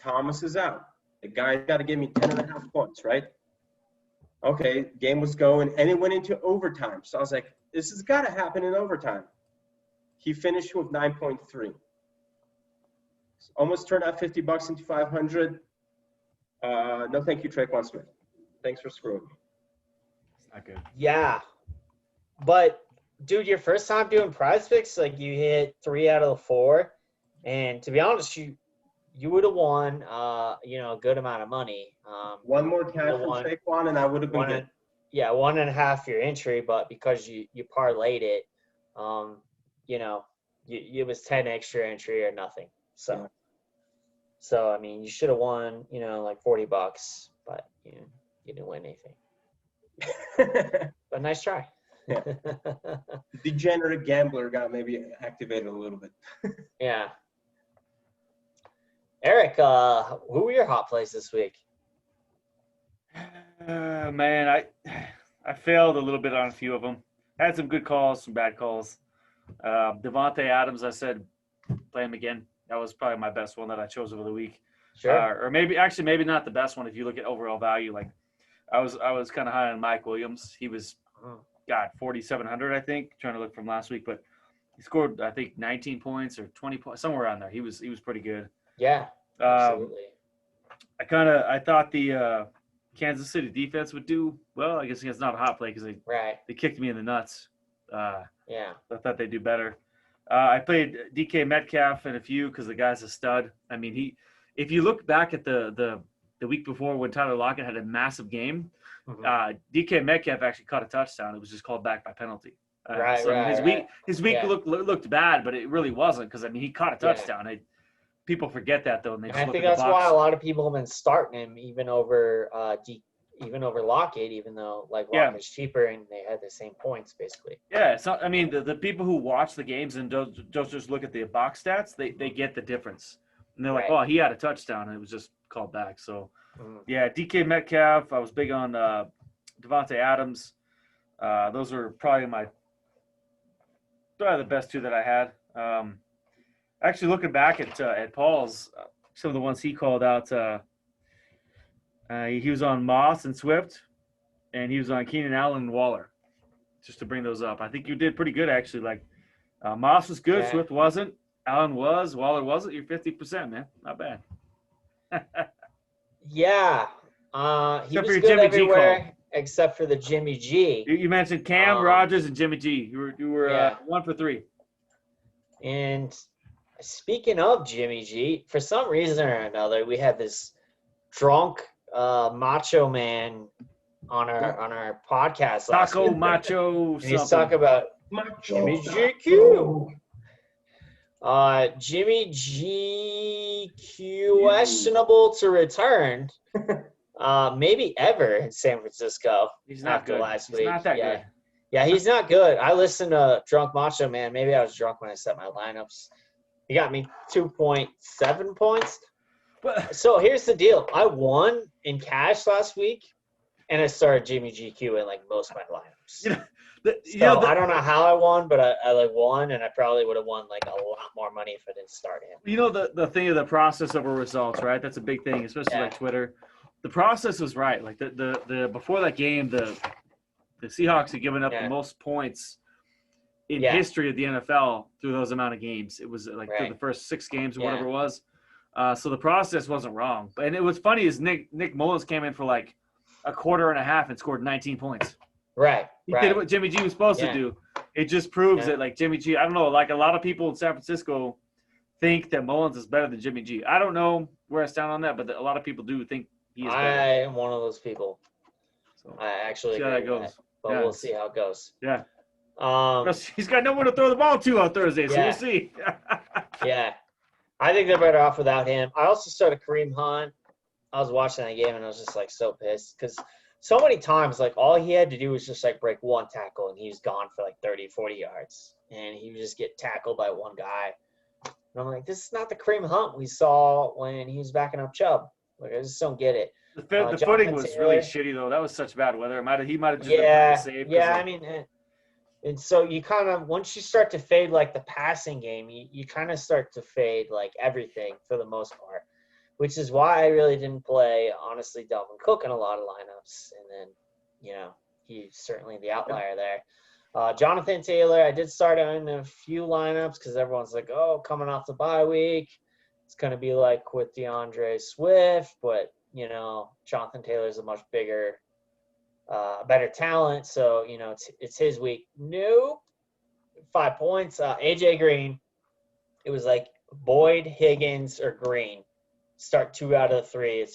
Thomas is out. The guy's got to give me 10.5 points, right? Okay, game was going, and it went into overtime. So I was like, this has got to happen in overtime. He finished with 9.3. Almost turned out $50 into 500. No, thank you, Traquan Smith. Thanks for screwing me. Not good. Yeah. But, dude, your first time doing Prize Picks, like you hit 3 out of the 4. And to be honest, you would have won, you know, a good amount of money. One more cash from Traquan, and I would have been good. Yeah, 1.5 your entry, but because you parlayed it, you know, it was 10 extra entry or nothing. So, I mean, you should have won, you know, like $40, but you didn't win anything. But nice try. Yeah. Degenerate gambler got maybe activated a little bit. Yeah. Eric, who were your hot plays this week? Man, I failed a little bit on a few of them. Had some good calls, some bad calls. Devontae Adams, I said, play him again. That was probably my best one that I chose over the week. Sure. Or maybe not the best one if you look at overall value. Like I was kind of high on Mike Williams. He was 4,700, I think. Trying to look from last week, but he scored I think 19 points or 20 points somewhere around there. He was pretty good. Yeah. Absolutely. I thought the Kansas City defense would do well. I guess it's not a hot play because they kicked me in the nuts. Yeah. I thought they'd do better. I played DK Metcalf in a few because the guy's a stud. I mean, if you look back at the week before when Tyler Lockett had a massive game, DK Metcalf actually caught a touchdown. It was just called back by penalty. His week looked bad, but it really wasn't because I mean he caught a touchdown. People forget that though, and they just I look think at the that's box. why a lot of people have been starting him even over Lockett, even though Lockett's cheaper and they had the same points basically. Yeah, it's not. I mean, the people who watch the games and don't just look at the box stats, they get the difference, and they're like, oh, he had a touchdown, and it was just called back. So, yeah, DK Metcalf. I was big on Devontae Adams. Those were probably the best two that I had. Actually, looking back at Paul's, some of the ones he called out, he was on Moss and Swift, and he was on Keenan Allen and Waller, just to bring those up. I think you did pretty good, actually. Like, Moss was good, Swift wasn't, Allen was, Waller wasn't. You're 50%, man. Not bad. Yeah. He was good everywhere except for the Jimmy G. You mentioned Cam, Rogers, and Jimmy G. You were 1 for 3. And speaking of Jimmy G, for some reason or another, we had this drunk macho man on our podcast last week. Macho. He's talking about Jimmy GQ. Jimmy G questionable to return. Maybe ever in San Francisco. He's not good. Last week. He's not that good. Yeah, he's not good. I listened to Drunk Macho Man. Maybe I was drunk when I set my lineups. He got me 2.7 points. So here's the deal. I won in cash last week, and I started Jimmy GQ in most of my lineups. I don't know how I won, but I won, and I probably would have won a lot more money if I didn't start him. You know the thing of the process over results, right? That's a big thing, especially like Twitter. The process was right. Like the before that game, the Seahawks had given up the most points in history of the NFL through those amount of games. It was through the first 6 games or whatever it was. So the process wasn't wrong. And it was funny is Nick Mullins came in for a quarter and a half and scored 19 points. Right. He did what Jimmy G was supposed to do. It just proves that Jimmy G, I don't know, a lot of people in San Francisco think that Mullins is better than Jimmy G. I don't know where I stand on that, but a lot of people do think he is better. I am one of those people. So I actually agree with that. But we'll see how it goes. Yeah. He's got no one to throw the ball to on Thursday, so we'll see. Yeah. I think they're better off without him. I also started Kareem Hunt. I was watching that game, and I was just, so pissed because so many times, all he had to do was just, break one tackle, and he was gone for, 30, 40 yards. And he would just get tackled by one guy. And I'm like, this is not the Kareem Hunt we saw when he was backing up Chubb. I just don't get it. The footing was really shitty, though. That was such bad weather. He might have just been saved. Yeah, and so you kind of, once you start to fade, the passing game, you kind of start to fade, everything for the most part, which is why I really didn't play, honestly, Dalvin Cook in a lot of lineups. And then, he's certainly the outlier there. Jonathan Taylor, I did start in a few lineups because everyone's like, oh, coming off the bye week. It's going to be with DeAndre Swift, but, Jonathan Taylor's a much bigger, better talent. So, it's his week. Nope. 5 points. AJ Green, it was Boyd, Higgins, or Green. Start 2 out of the 3.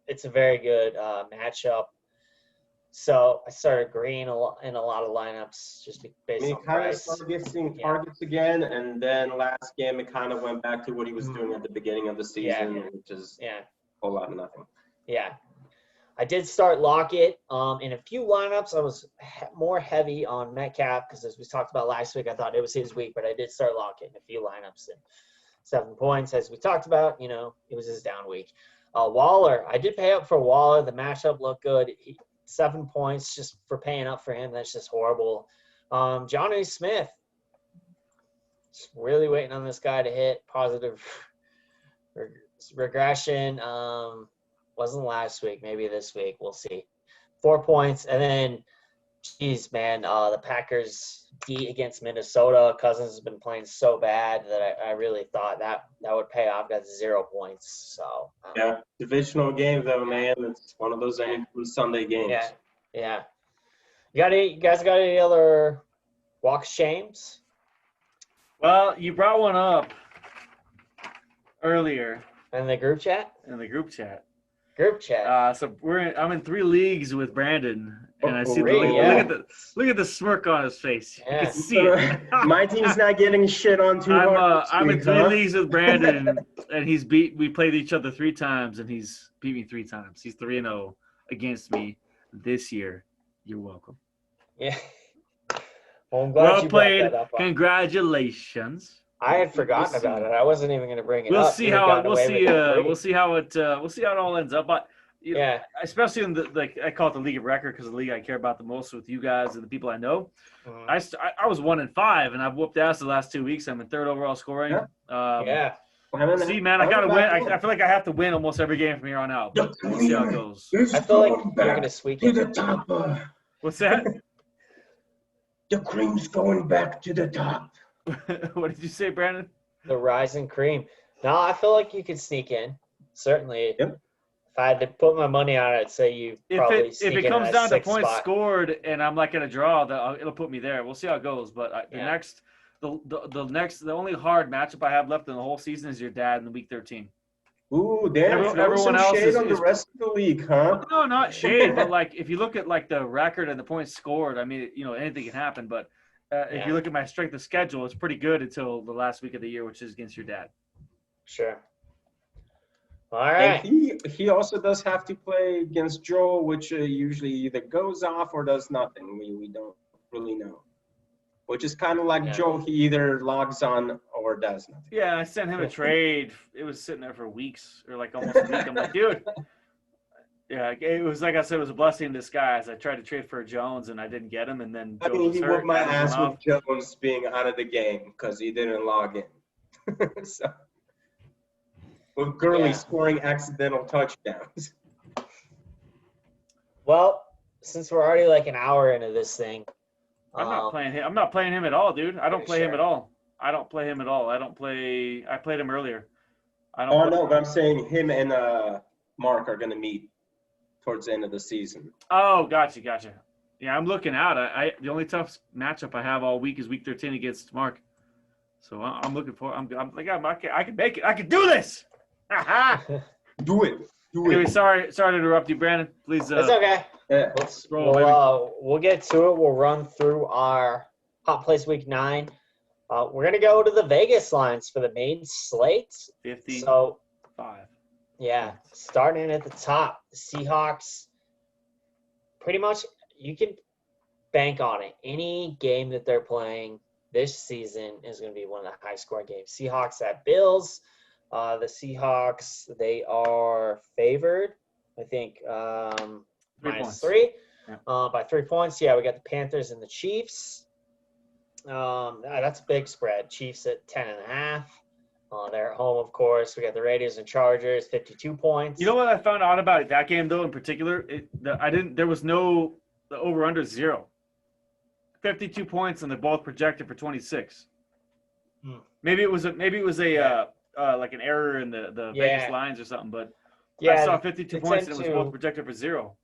It's a very good matchup. So I started Green in a lot of lineups just based on price. Started getting targets again, and then last game it kind of went back to what he was doing at the beginning of the season, which is a whole lot of nothing. Yeah. I did start Lockett. In a few lineups, I was more heavy on Metcalf because, as we talked about last week, I thought it was his week, but I did start Lockett in a few lineups and 7 points. As we talked about, it was his down week. Waller, I did pay up for Waller. The matchup looked good. 7 points just for paying up for him. That's just horrible. Johnny Smith. Just really waiting on this guy to hit positive regression. Wasn't last week, maybe this week. We'll see. 4 points. And then, geez, man, the Packers D against Minnesota. Cousins has been playing so bad that I really thought that would pay off. Got 0 points. So Yeah, divisional game though, man. It's one of those Sunday games. Yeah. You guys got any other walk shames? Well, you brought one up earlier In the group chat? in the group chat. So I'm in 3 leagues with Brandon, and I see look at the smirk on his face. You Yeah. can see it. My team's not getting shit on too hard. I'm in 3 leagues with Brandon, and we played each other 3 times, and he's beat me 3 times. He's 3-0 against me this year. You're welcome. Yeah. Well, I'm glad you brought that up. Congratulations. I had forgotten about it. I wasn't even going to bring it We'll up. see how it all ends up. But especially in I call it the league of record because the league I care about the most with you guys and the people I know. Mhm. I was 1-5 and I've whooped ass the last 2 weeks. I'm in 3rd overall scoring. See, man, I gotta win. I feel like I have to win almost every game from here on out. But we'll see how it goes. I feel like you're going to squeak to it. the top. What's that? The cream's going back to the top. What did you say, Brandon? The rising cream. No, I feel like you could sneak in. Certainly. Yep. If I had to put my money on it, I'd say you probably If sneak it in comes at down to 6th points spot. scored and I'm like in a draw, it'll put me there. We'll see how it goes. But the only hard matchup I have left in the whole season is your dad in the week 13. Ooh, damn! Everyone else shade is on the rest of the league, huh? No, not shade, but if you look at the record and the points scored, I mean, anything can happen. But if you look at my strength of schedule, it's pretty good until the last week of the year, which is against your dad. Sure. All right. And he also does have to play against Joel, which usually either goes off or does nothing. We don't really know. Which is kind of like Joel. He either logs on or does nothing. Yeah, I sent him a trade. It was sitting there for weeks or almost a week. I'm like, dude. Yeah, it was like I said, it was a blessing in disguise. I tried to trade for Jones and I didn't get him, and then Jones he hurt, whooped my ass off. with Jones being out of the game because he didn't log in. So, with Gurley scoring accidental touchdowns. Well, since we're already an hour into this thing, I'm not playing him. I'm not playing him at all, dude. I don't play him at all. I played him earlier. No, but I'm saying him and Mark are going to meet towards the end of the season. Oh, gotcha. Yeah, I'm looking out. The only tough matchup I have all week is week 13 against Mark. So I'm looking for. I can make it. I can do this. Do it. Anyway, sorry to interrupt you, Brandon. Please. It's okay. Yeah. We'll get to it. We'll run through our Hot Place Week 9. We're gonna go to the Vegas lines for the main slate. 55. So, yeah, starting at the top, the Seahawks. Pretty much, you can bank on it. Any game that they're playing this season is going to be one of the high-scoring games. Seahawks at Bills. The Seahawks, they are favored, I think, -3 by 3 points. Yeah, we got the Panthers and the Chiefs. That's a big spread. Chiefs at 10.5. They're at home, of course. We got the Raiders and Chargers, 52 points. You know what I found out about that game though, in particular? There was no the over/under 0. 52 points, and they're both projected for 26. Maybe it was an error in the Vegas lines or something, but I saw 52 points and it was both projected for 0.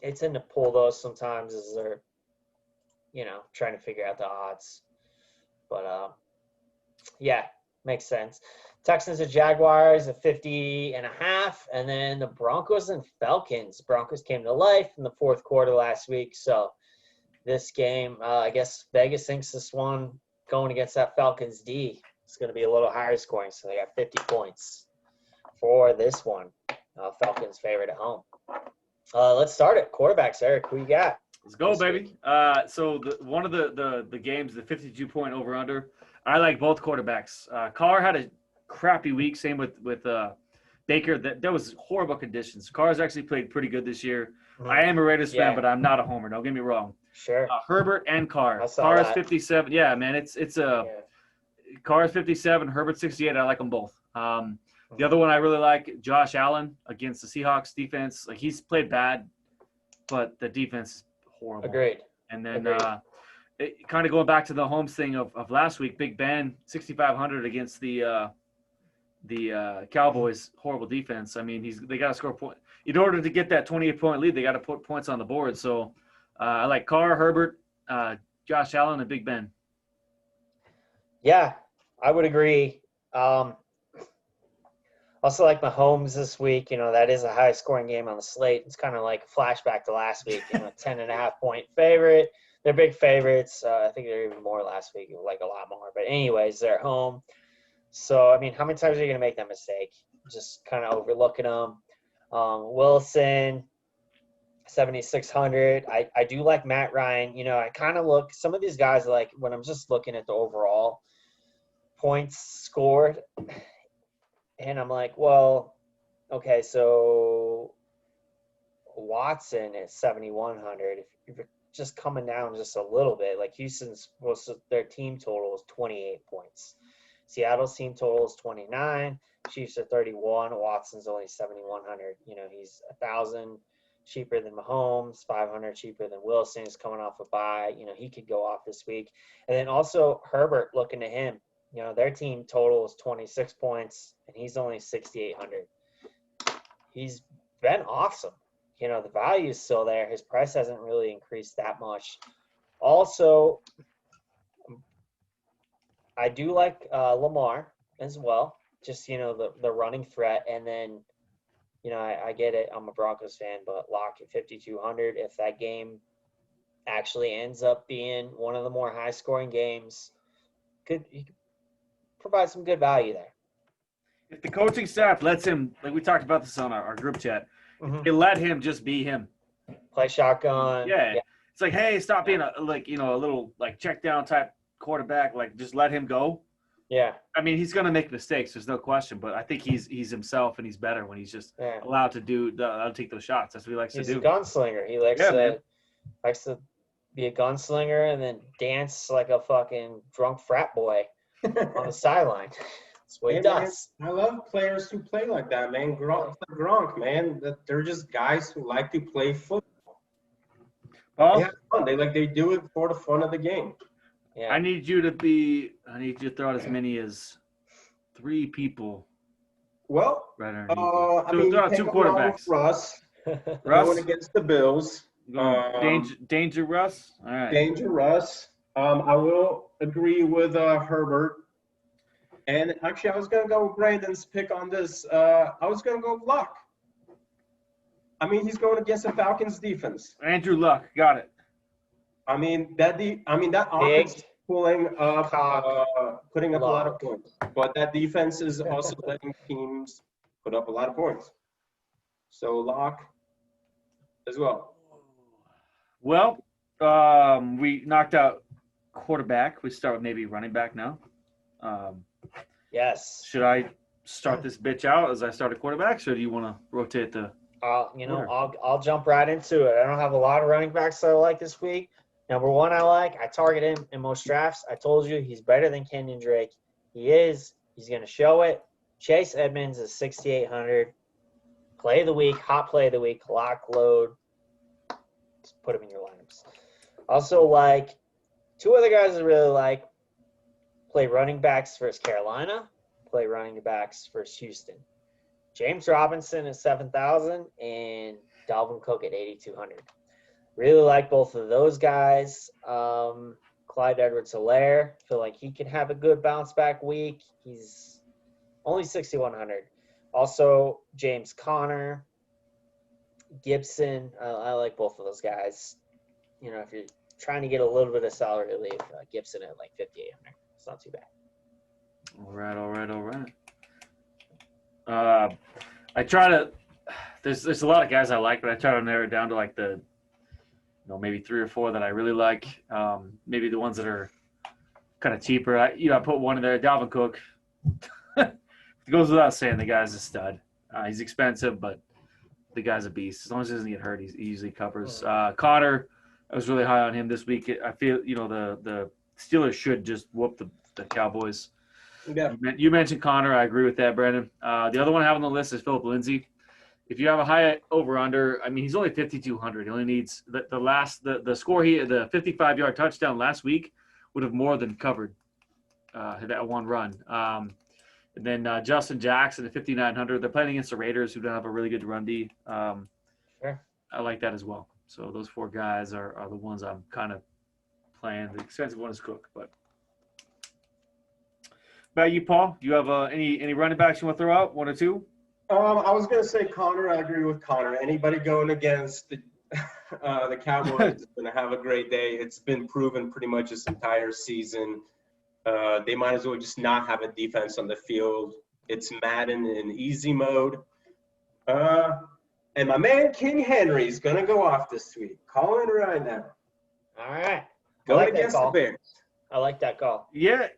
They tend to pull those sometimes as they're, trying to figure out the odds. But makes sense. Texans and Jaguars at 50.5, and then the Broncos and Falcons. Broncos came to life in the fourth quarter last week, so this game, I guess Vegas thinks this one going against that Falcons D is going to be a little higher scoring, so they got 50 points for this one. Falcons favorite at home. Let's start it. Quarterbacks, Eric, who you got? Let's go, baby. So one of the games, the 52-point over/under, I like both quarterbacks. Carr had a crappy week. Same with Baker. That was horrible conditions. Carr's actually played pretty good this year. I am a Raiders fan, but I'm not a homer. Don't get me wrong. Sure. Herbert and Carr. I saw Carr is that. 57. Yeah, man, it's a Carr is 57. Herbert 68. I like them both. The other one I really like, Josh Allen against the Seahawks defense. Like he's played bad, but the defense is horrible. Agreed. And then kind of going back to the Holmes thing of last week, Big Ben 6,500 against the Cowboys' horrible defense. I mean, they got to score point in order to get that 28-point lead. They got to put points on the board. So I like Carr, Herbert, Josh Allen, and Big Ben. Yeah, I would agree. Also like Mahomes this week. That is a high-scoring game on the slate. It's kind of like a flashback to last week. 10.5-point favorite. They're big favorites. I think they're even more last week, like a lot more. But anyways, they're at home. So, I mean, how many times are you going to make that mistake? Just kind of overlooking them. Wilson, 7,600. I do like Matt Ryan. I kind of look – some of these guys, like when I'm just looking at the overall points scored, and I'm like, well, okay, so Watson is 7,100. If you're just coming down just a little bit, like Houston's – their team total is 28 points. Seattle's team total is 29. Chiefs are 31. Watson's only 7,100. He's 1,000 cheaper than Mahomes, 500 cheaper than Wilson. He's coming off a bye. He could go off this week. And then also Herbert, looking to him. Their team total is 26 points, and he's only 6,800. He's been awesome. The value is still there. His price hasn't really increased that much. Also, I do like Lamar as well, just, the running threat. And then, I get it. I'm a Broncos fan, but lock at 5,200. If that game actually ends up being one of the more high-scoring games, he could provide some good value there. If the coaching staff lets him, like we talked about this on our group chat, they let him just be him. Play shotgun. Yeah. It's like, hey, stop being a little like check down type quarterback, like just let him go. Yeah. I mean, he's going to make mistakes. There's no question, but I think he's himself and he's better when he's just allowed to take those shots. That's what he likes to do. He's a gunslinger. He likes to be a gunslinger and then dance like a fucking drunk frat boy on the sideline. That's what he does. Man, I love players who play like that, man. Gronk, man. They're just guys who like to play football. They have fun. They do it for the fun of the game. Yeah. I need you to throw out as many as 3 people. Well, right I mean, throw out 2 quarterbacks. Russ going against the Bills. Danger Russ. All right. Danger Russ. I will agree with Herbert. And actually, I was going to go with Brandon's pick on this. I was going to go with Luck. I mean, he's going against the Falcons defense. Andrew Luck, got it. I mean that offense is putting up a lot of points, but that defense is also letting teams put up a lot of points. So Lock as well. Well, we knocked out quarterback. We start with maybe running back now. Yes. Should I start this bitch out as I start a quarterback, or do you want to rotate the? I'll jump right into it. I don't have a lot of running backs that I like this week. Number 1, I target him in most drafts. I told you he's better than Kenyon Drake. He's going to show it. Chase Edmonds is 6,800. Play of the week, hot play of the week, lock, load. Just put him in your lineups. Also, 2 other guys I really like. Play running backs versus Carolina. Play running backs versus Houston. James Robinson at 7,000 and Dalvin Cook at 8,200. Really like both of those guys. Clyde Edwards-Helaire. Feel like he can have a good bounce back week. He's only 6,100. Also, James Conner, Gibson. I like both of those guys. If you're trying to get a little bit of salary relief, Gibson at 5,800. It's not too bad. All right. I try to. There's a lot of guys I like, but I try to narrow it down to the. Maybe 3 or 4 that I really like. Maybe the ones that are kind of cheaper. I put one in there. Dalvin Cook. It goes without saying the guy's a stud. He's expensive, but the guy's a beast. As long as he doesn't get hurt, he usually covers. Connor, I was really high on him this week. I feel, the Steelers should just whoop the Cowboys. Yeah. You mentioned Connor. I agree with that, Brandon. The other one I have on the list is Philip Lindsay. If you have a high over/under, I mean, he's only 5,200. He only needs the score. The 55-yard touchdown last week would have more than covered that one run. And then Justin Jackson at 5,900. They're playing against the Raiders, who don't have a really good run D. Sure. I like that as well. So those four guys are the ones I'm kind of playing. The expensive one is Cook, but. About you, Paul? Do you have any running backs you want to throw out? One or two? I was going to say Connor. I agree with Connor. Anybody going against the Cowboys is going to have a great day. It's been proven pretty much this entire season. They might as well just not have a defense on the field. It's Madden in easy mode. And my man King Henry is going to go off this week. Calling it right now. All right. Going against the Bears. I like that call. Yeah.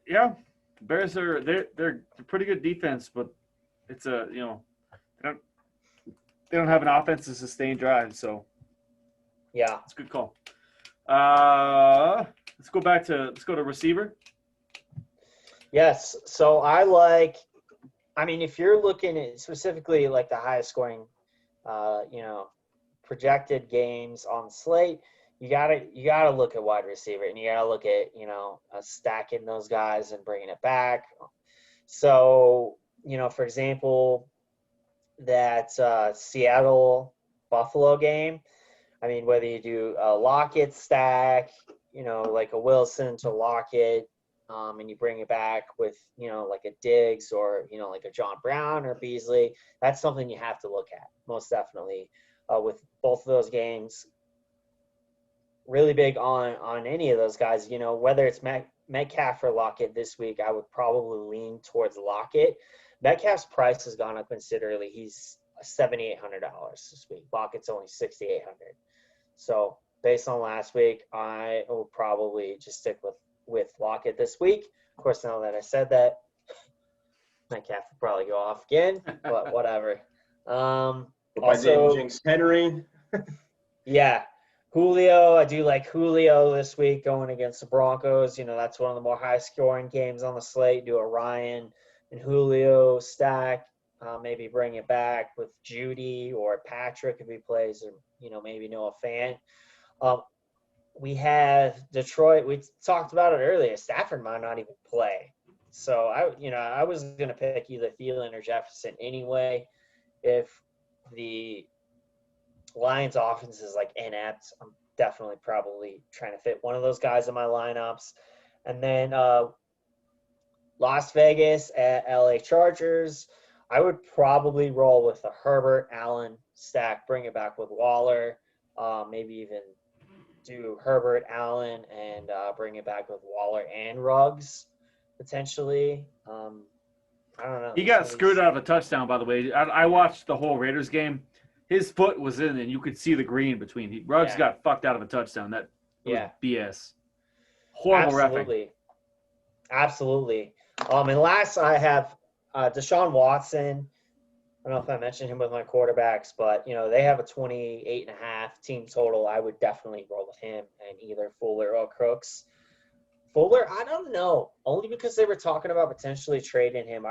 Bears they're a pretty good defense, but it's they don't have an offense to sustain drives, so yeah, it's a good call. Let's go to receiver. Yes. So if you're looking at specifically like the highest scoring, projected games on the slate, you gotta look at wide receiver, and you gotta look at stacking those guys and bringing it back. So for example, that Seattle Buffalo game. I mean, whether you do a Lockett stack, like a Wilson to Lockett, and you bring it back with like a Diggs or like a John Brown or Beasley, that's something you have to look at most definitely. With both of those games. Really big on any of those guys, whether it's Metcalf or Lockett this week, I would probably lean towards Lockett. Metcalf's price has gone up considerably. He's $7,800 this week. Lockett's only $6,800. So based on last week, I will probably just stick with Lockett this week. Of course, now that I said that, Metcalf will probably go off again, but whatever. Also, Jinx Henry. Yeah. Julio, I do like Julio this week going against the Broncos. That's one of the more high-scoring games on the slate. Do a Ryan and Julio stack. Maybe bring it back with Judy or Patrick if he plays, or maybe Noah Fant. We have Detroit. We talked about it earlier. Stafford might not even play. So I was gonna pick either Thielen or Jefferson anyway. If the Lions offense is like inept, I'm definitely probably trying to fit one of those guys in my lineups. And then Las Vegas at LA Chargers, I would probably roll with a Herbert Allen stack, bring it back with Waller, maybe even do Herbert Allen and bring it back with Waller and Ruggs potentially. I don't know. He got screwed out of a touchdown, by the way. I watched the whole Raiders game. His foot was in, and you could see the green between. Ruggs got fucked out of a touchdown. That was BS. Horrible refing. Absolutely. And last I have Deshaun Watson. I don't know if I mentioned him with my quarterbacks, but, they have a 28.5 team total. I would definitely roll with him and either Fuller or Crooks. Fuller, I don't know. Only because they were talking about potentially trading him.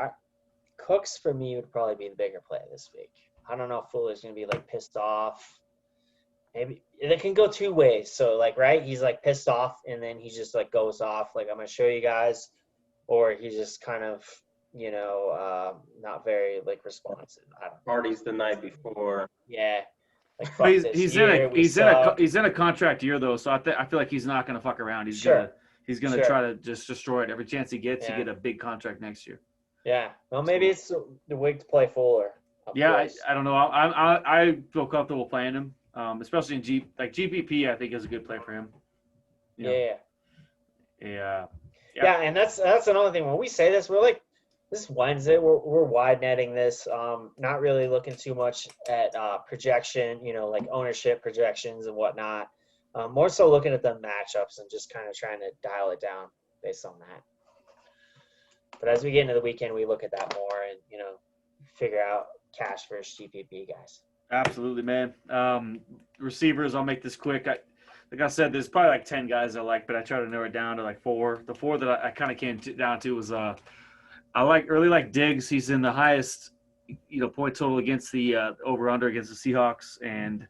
Cooks, for me, would probably be the bigger play this week. I don't know if Fuller's going to be, pissed off. Maybe it can go two ways. So, right, he's, pissed off, and then he just, goes off. I'm going to show you guys. Or he's just kind of, not very, responsive. I don't know. Parties the night before. Yeah. He's in a contract year, though, so I feel like he's not going to fuck around. He's going to try to just destroy it every chance he gets to get a big contract next year. Yeah. Well, maybe it's the week to play Fuller. Yeah, I don't know. I feel comfortable playing him, especially in GPP. I think is a good play for him. Yeah. Yeah, and that's another thing. When we say this, we're this is Wednesday. We're wide netting this. Not really looking too much at projection. Ownership projections and whatnot. More so looking at the matchups and just kind of trying to dial it down based on that. But as we get into the weekend, we look at that more and figure out cash versus GPP guys. Absolutely, man. Receivers, I'll make this quick. like I said, there's probably like 10 guys I like, but I try to narrow it down to like 4. The 4 that I kind of came down to was I really like Diggs. He's in the highest, point total against the over/under against the Seahawks, and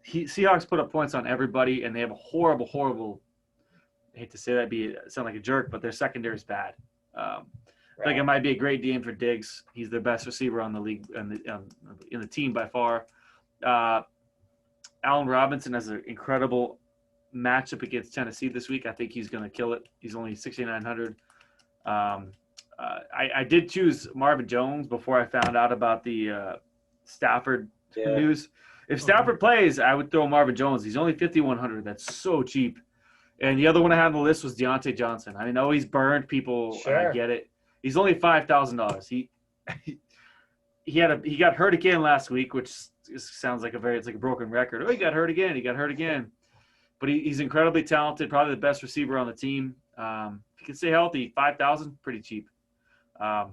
Seahawks put up points on everybody, and they have a horrible. I hate to say that, sound like a jerk, but their secondary is bad. I think it might be a great DM for Diggs. He's the best receiver on the league in the team by far. Allen Robinson has an incredible matchup against Tennessee this week. I think he's going to kill it. He's only 6,900. I did choose Marvin Jones before I found out about the Stafford news. If Stafford plays, I would throw Marvin Jones. He's only 5,100. That's so cheap. And the other one I had on the list was Deontay Johnson. I know he's burned people. Sure. I get it. He's only $5,000. He got hurt again last week, which sounds like it's like a broken record. Oh, he got hurt again. But he's incredibly talented, probably the best receiver on the team. If he can stay healthy, 5,000, pretty cheap. That's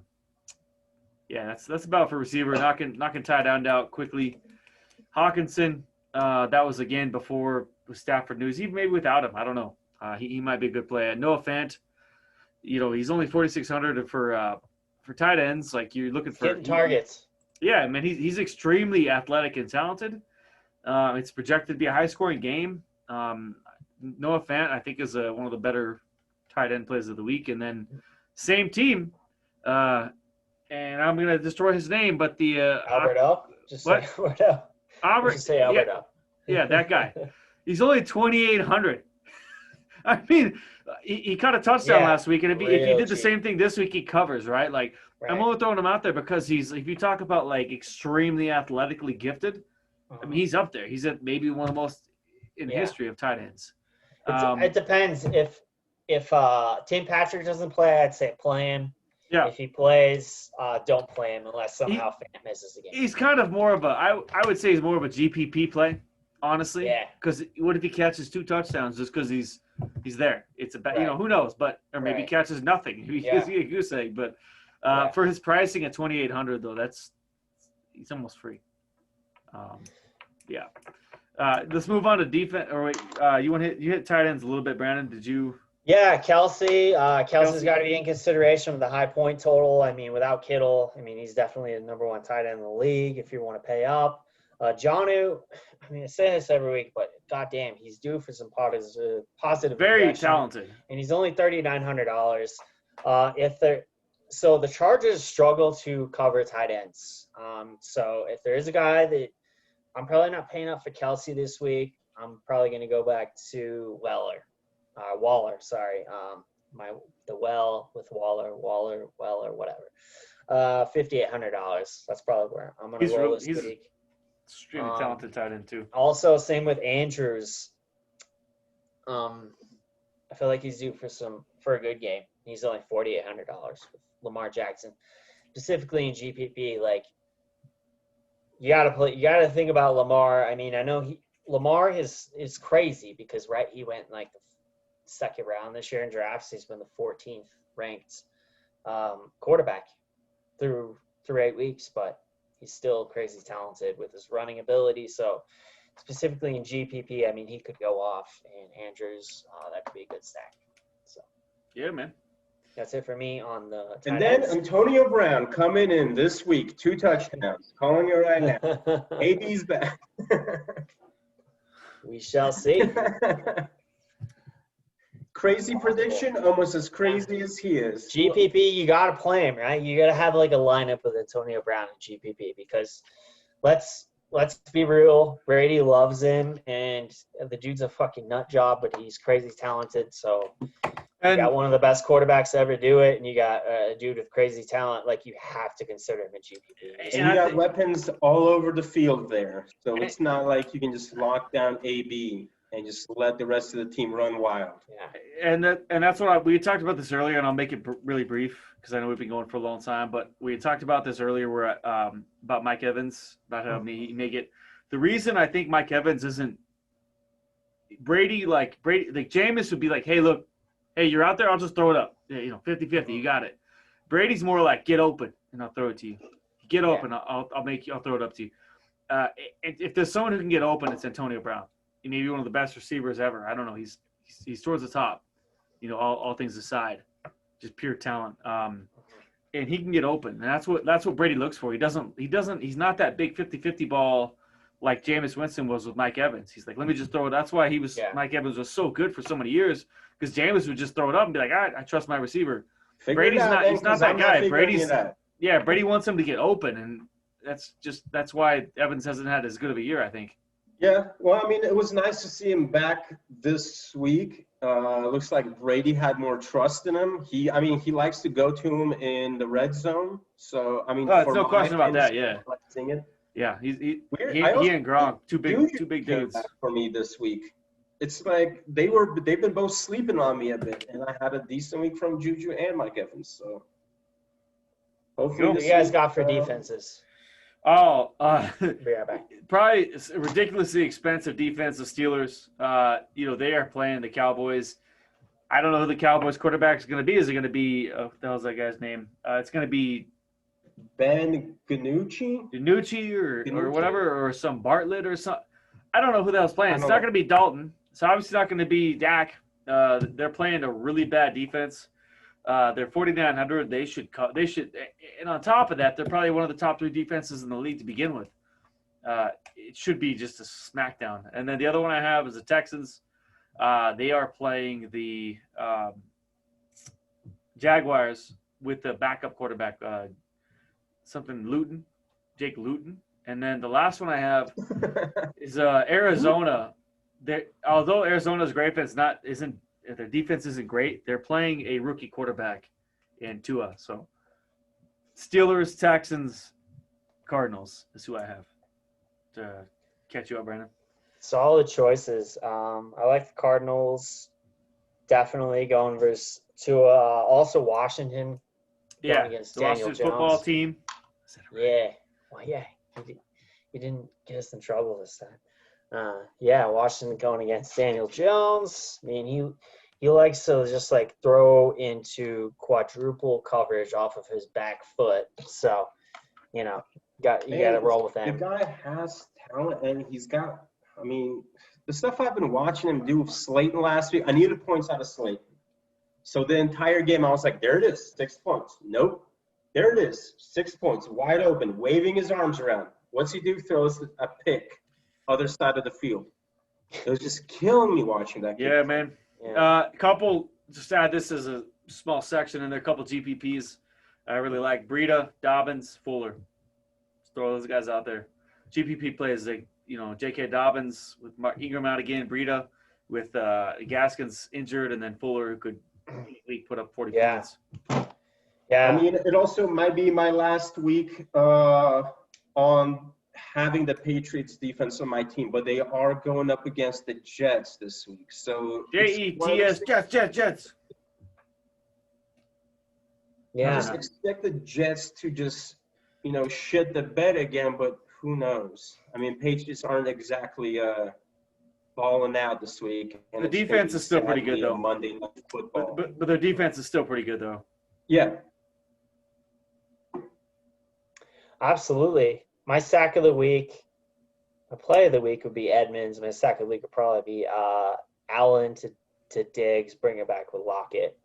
about for receiver. Not gonna tie down doubt quickly. Hawkinson, that was again before with Stafford news. Even maybe without him, I don't know. He might be a good play. Noah Fant, he's only 4,600 for tight ends. Like you're looking for getting targets. Yeah, man, he's extremely athletic and talented. It's projected to be a high-scoring game. Noah Fant, I think, is one of the better tight end plays of the week. And then same team, and I'm going to destroy his name, but the Alberto? Just say Alberto. Just say Alberto. Yeah, that guy. He's only 2,800. I mean, he caught a touchdown last week, and if he did the same thing this week, he covers, right? Like, I'm only throwing him out there because if you talk about, like, extremely athletically gifted, I mean, he's up there. He's at maybe one of the most in history of tight ends. It depends. If Tim Patrick doesn't play, I'd say play him. Yeah. If he plays, don't play him unless somehow Fant misses the game. He's kind of more of I would say he's more of a GPP play, honestly. Yeah. Because what if he catches 2 touchdowns just because he's there? It's who knows? But or maybe he catches nothing. He's a goose egg. But for his pricing at 2,800 though, he's almost free. Let's move on to defense. Or wait, you hit tight ends a little bit, Brandon? Did you? Yeah, Kelsey's got to be in consideration with the high point total. I mean, without Kittle, he's definitely the number 1 tight end in the league if you want to pay up. Jonnu, I say this every week, but goddamn, he's due for some positive. Very talented, and he's only $3,900. So the Chargers struggle to cover tight ends. So if there is a guy that I'm probably not paying up for Kelsey this week, I'm probably going to go back to Waller. The well with Waller, whatever. $5,800. That's probably where I'm going to roll this week. Extremely talented tight end too. Also, same with Andrews. I feel like he's due for a good game. He's only $4,800 with Lamar Jackson, specifically in GPP. Like you gotta think about Lamar. I know Lamar is crazy because he went like the 2nd round this year in drafts. He's been the 14th ranked quarterback through 8 weeks, but he's still crazy talented with his running ability. So specifically in GPP, he could go off, and Andrews, that could be a good stack. So yeah, man. That's it for me on the tight And then ends. Antonio Brown coming in this week, 2 touchdowns. Calling you right now. AB's back. We shall see. Crazy prediction, almost as crazy as he is. GPP, you got to play him, right? You got to have like a lineup with Antonio Brown in GPP because let's be real. Brady loves him, and the dude's a fucking nut job, but he's crazy talented. So you got one of the best quarterbacks to ever do it, and you got a dude with crazy talent. Like, you have to consider him in GPP. And you got weapons all over the field there. So it's not like you can just lock down AB and just let the rest of the team run wild. Yeah. And that's what we talked about this earlier, and I'll make it really brief because I know we've been going for a long time. But we talked about this earlier where about Mike Evans, about how he may get – the reason I think Mike Evans isn't – Brady, like Jameis would be like, hey, look, hey, you're out there, I'll just throw it up. 50-50, you got it. Brady's more like, get open, and I'll throw it to you. Get open, I'll throw it up to you. If there's someone who can get open, it's Antonio Brown. maybe one of the best receivers ever. I don't know. He's towards the top. All things aside, just pure talent. And he can get open, and that's what Brady looks for. He's not that big 50-50 ball like Jameis Winston was with Mike Evans. He's like, let me just throw it. That's why Mike Evans was so good for so many years, because Jameis would just throw it up and be like, all right, I trust my receiver. Brady's not that guy. Brady wants him to get open, and that's why Evans hasn't had as good of a year, I think. Yeah, well, I mean, it was nice to see him back this week. Looks like Brady had more trust in him. He likes to go to him in the red zone. So, I mean, there's no question about that. Yeah, yeah. He and Gronk, two big dudes for me this week. It's like they've been both sleeping on me a bit, and I had a decent week from Juju and Mike Evans. So, hopefully, what do you guys got for defenses? Be right back. Probably a ridiculously expensive defense. The Steelers, they are playing the Cowboys. I don't know who the Cowboys quarterback is going to be. Is it going to be what the hell's that guy's name? It's going to be Ben DiNucci or whatever, or some Bartlett or some. I don't know who the hell's playing. It's not going to be Dalton. It's obviously not going to be Dak. They're playing a really bad defense. They're 4,900. They should, and on top of that, they're probably one of the top 3 defenses in the league to begin with. It should be just a smackdown. And then the other one I have is the Texans. They are playing the Jaguars with the backup quarterback, Jake Luton. And then the last one I have is Arizona. Although Arizona's great, but their defense isn't great. They're playing a rookie quarterback in Tua. So Steelers, Texans, Cardinals is who I have to catch you up, Brandon. Solid choices. I like the Cardinals. Definitely going versus Tua. Also Washington. Against the Daniel Washington Jones. football team. Yeah. Well, yeah. He didn't get us in trouble this time. Washington going against Daniel Jones. I mean, he likes to just like throw into quadruple coverage off of his back foot. So, you got to roll with him. The guy has talent, and he's got. I mean, the stuff I've been watching him do with Slayton last week. I needed points out of Slayton. So the entire game, I was like, there it is, 6 points. Nope. There it is, 6 points, wide open, waving his arms around. What's he do? Throws a pick. Other side of the field. It was just killing me watching that game. Yeah, man. Just add this as a small section in there. A couple GPPs I really like. Breida, Dobbins, Fuller. Just throw those guys out there. GPP plays like J.K. Dobbins with Mark Ingram out again. Breida with Gaskins injured, and then Fuller who could put up 40 points. Yeah. I mean, it also might be my last week on having the Patriots defense on my team, but they are going up against the Jets this week. So Jets, Jets. Yeah. I just expect the Jets to just, shit the bed again, but who knows? I mean, Patriots aren't exactly balling out this week. And the defense is still pretty good, though. Monday Night Football. But their defense is still pretty good, though. Yeah. Absolutely. My sack of the week, my play of the week would be Edmonds. My sack of the week would probably be Allen to Diggs, bring it back with Lockett.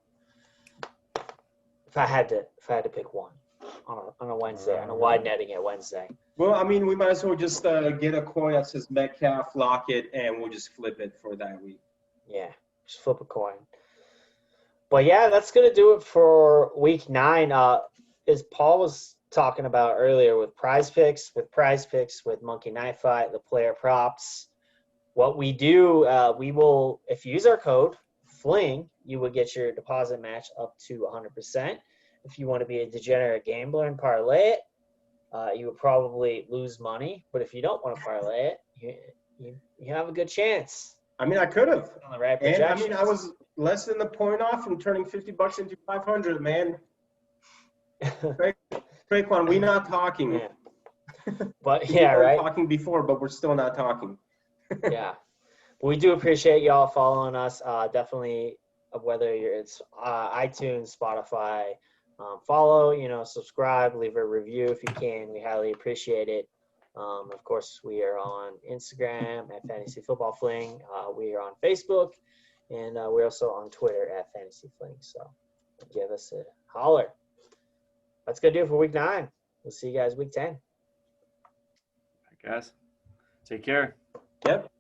If I had to pick one on a Wednesday, on a wide netting at Wednesday. Well, I mean, we might as well just get a coin that says Metcalf, Lockett, and we'll just flip it for that week. Yeah, just flip a coin. But yeah, that's gonna do it for week 9. As Paul was talking about earlier with prize picks, with Monkey Knife Fight, the player props. What we do, we will, if you use our code FLING, you will get your deposit match up to 100%. If you want to be a degenerate gambler and parlay it, you would probably lose money. But if you don't want to parlay it, you have a good chance. I mean, I could have. On the right and I mean, I was less than the point off from turning $50 into $500, man. Traquan, we not talking. Yeah. But yeah, right. We were talking before, but we're still not talking. Yeah, we do appreciate y'all following us. Definitely, whether it's iTunes, Spotify, follow, subscribe, leave a review if you can. We highly appreciate it. Of course, we are on Instagram at Fantasy Football Fling. We are on Facebook, and we're also on Twitter at Fantasy Fling. So give us a holler. That's going to do it for week 9. We'll see you guys week 10. Guys, take care. Yep.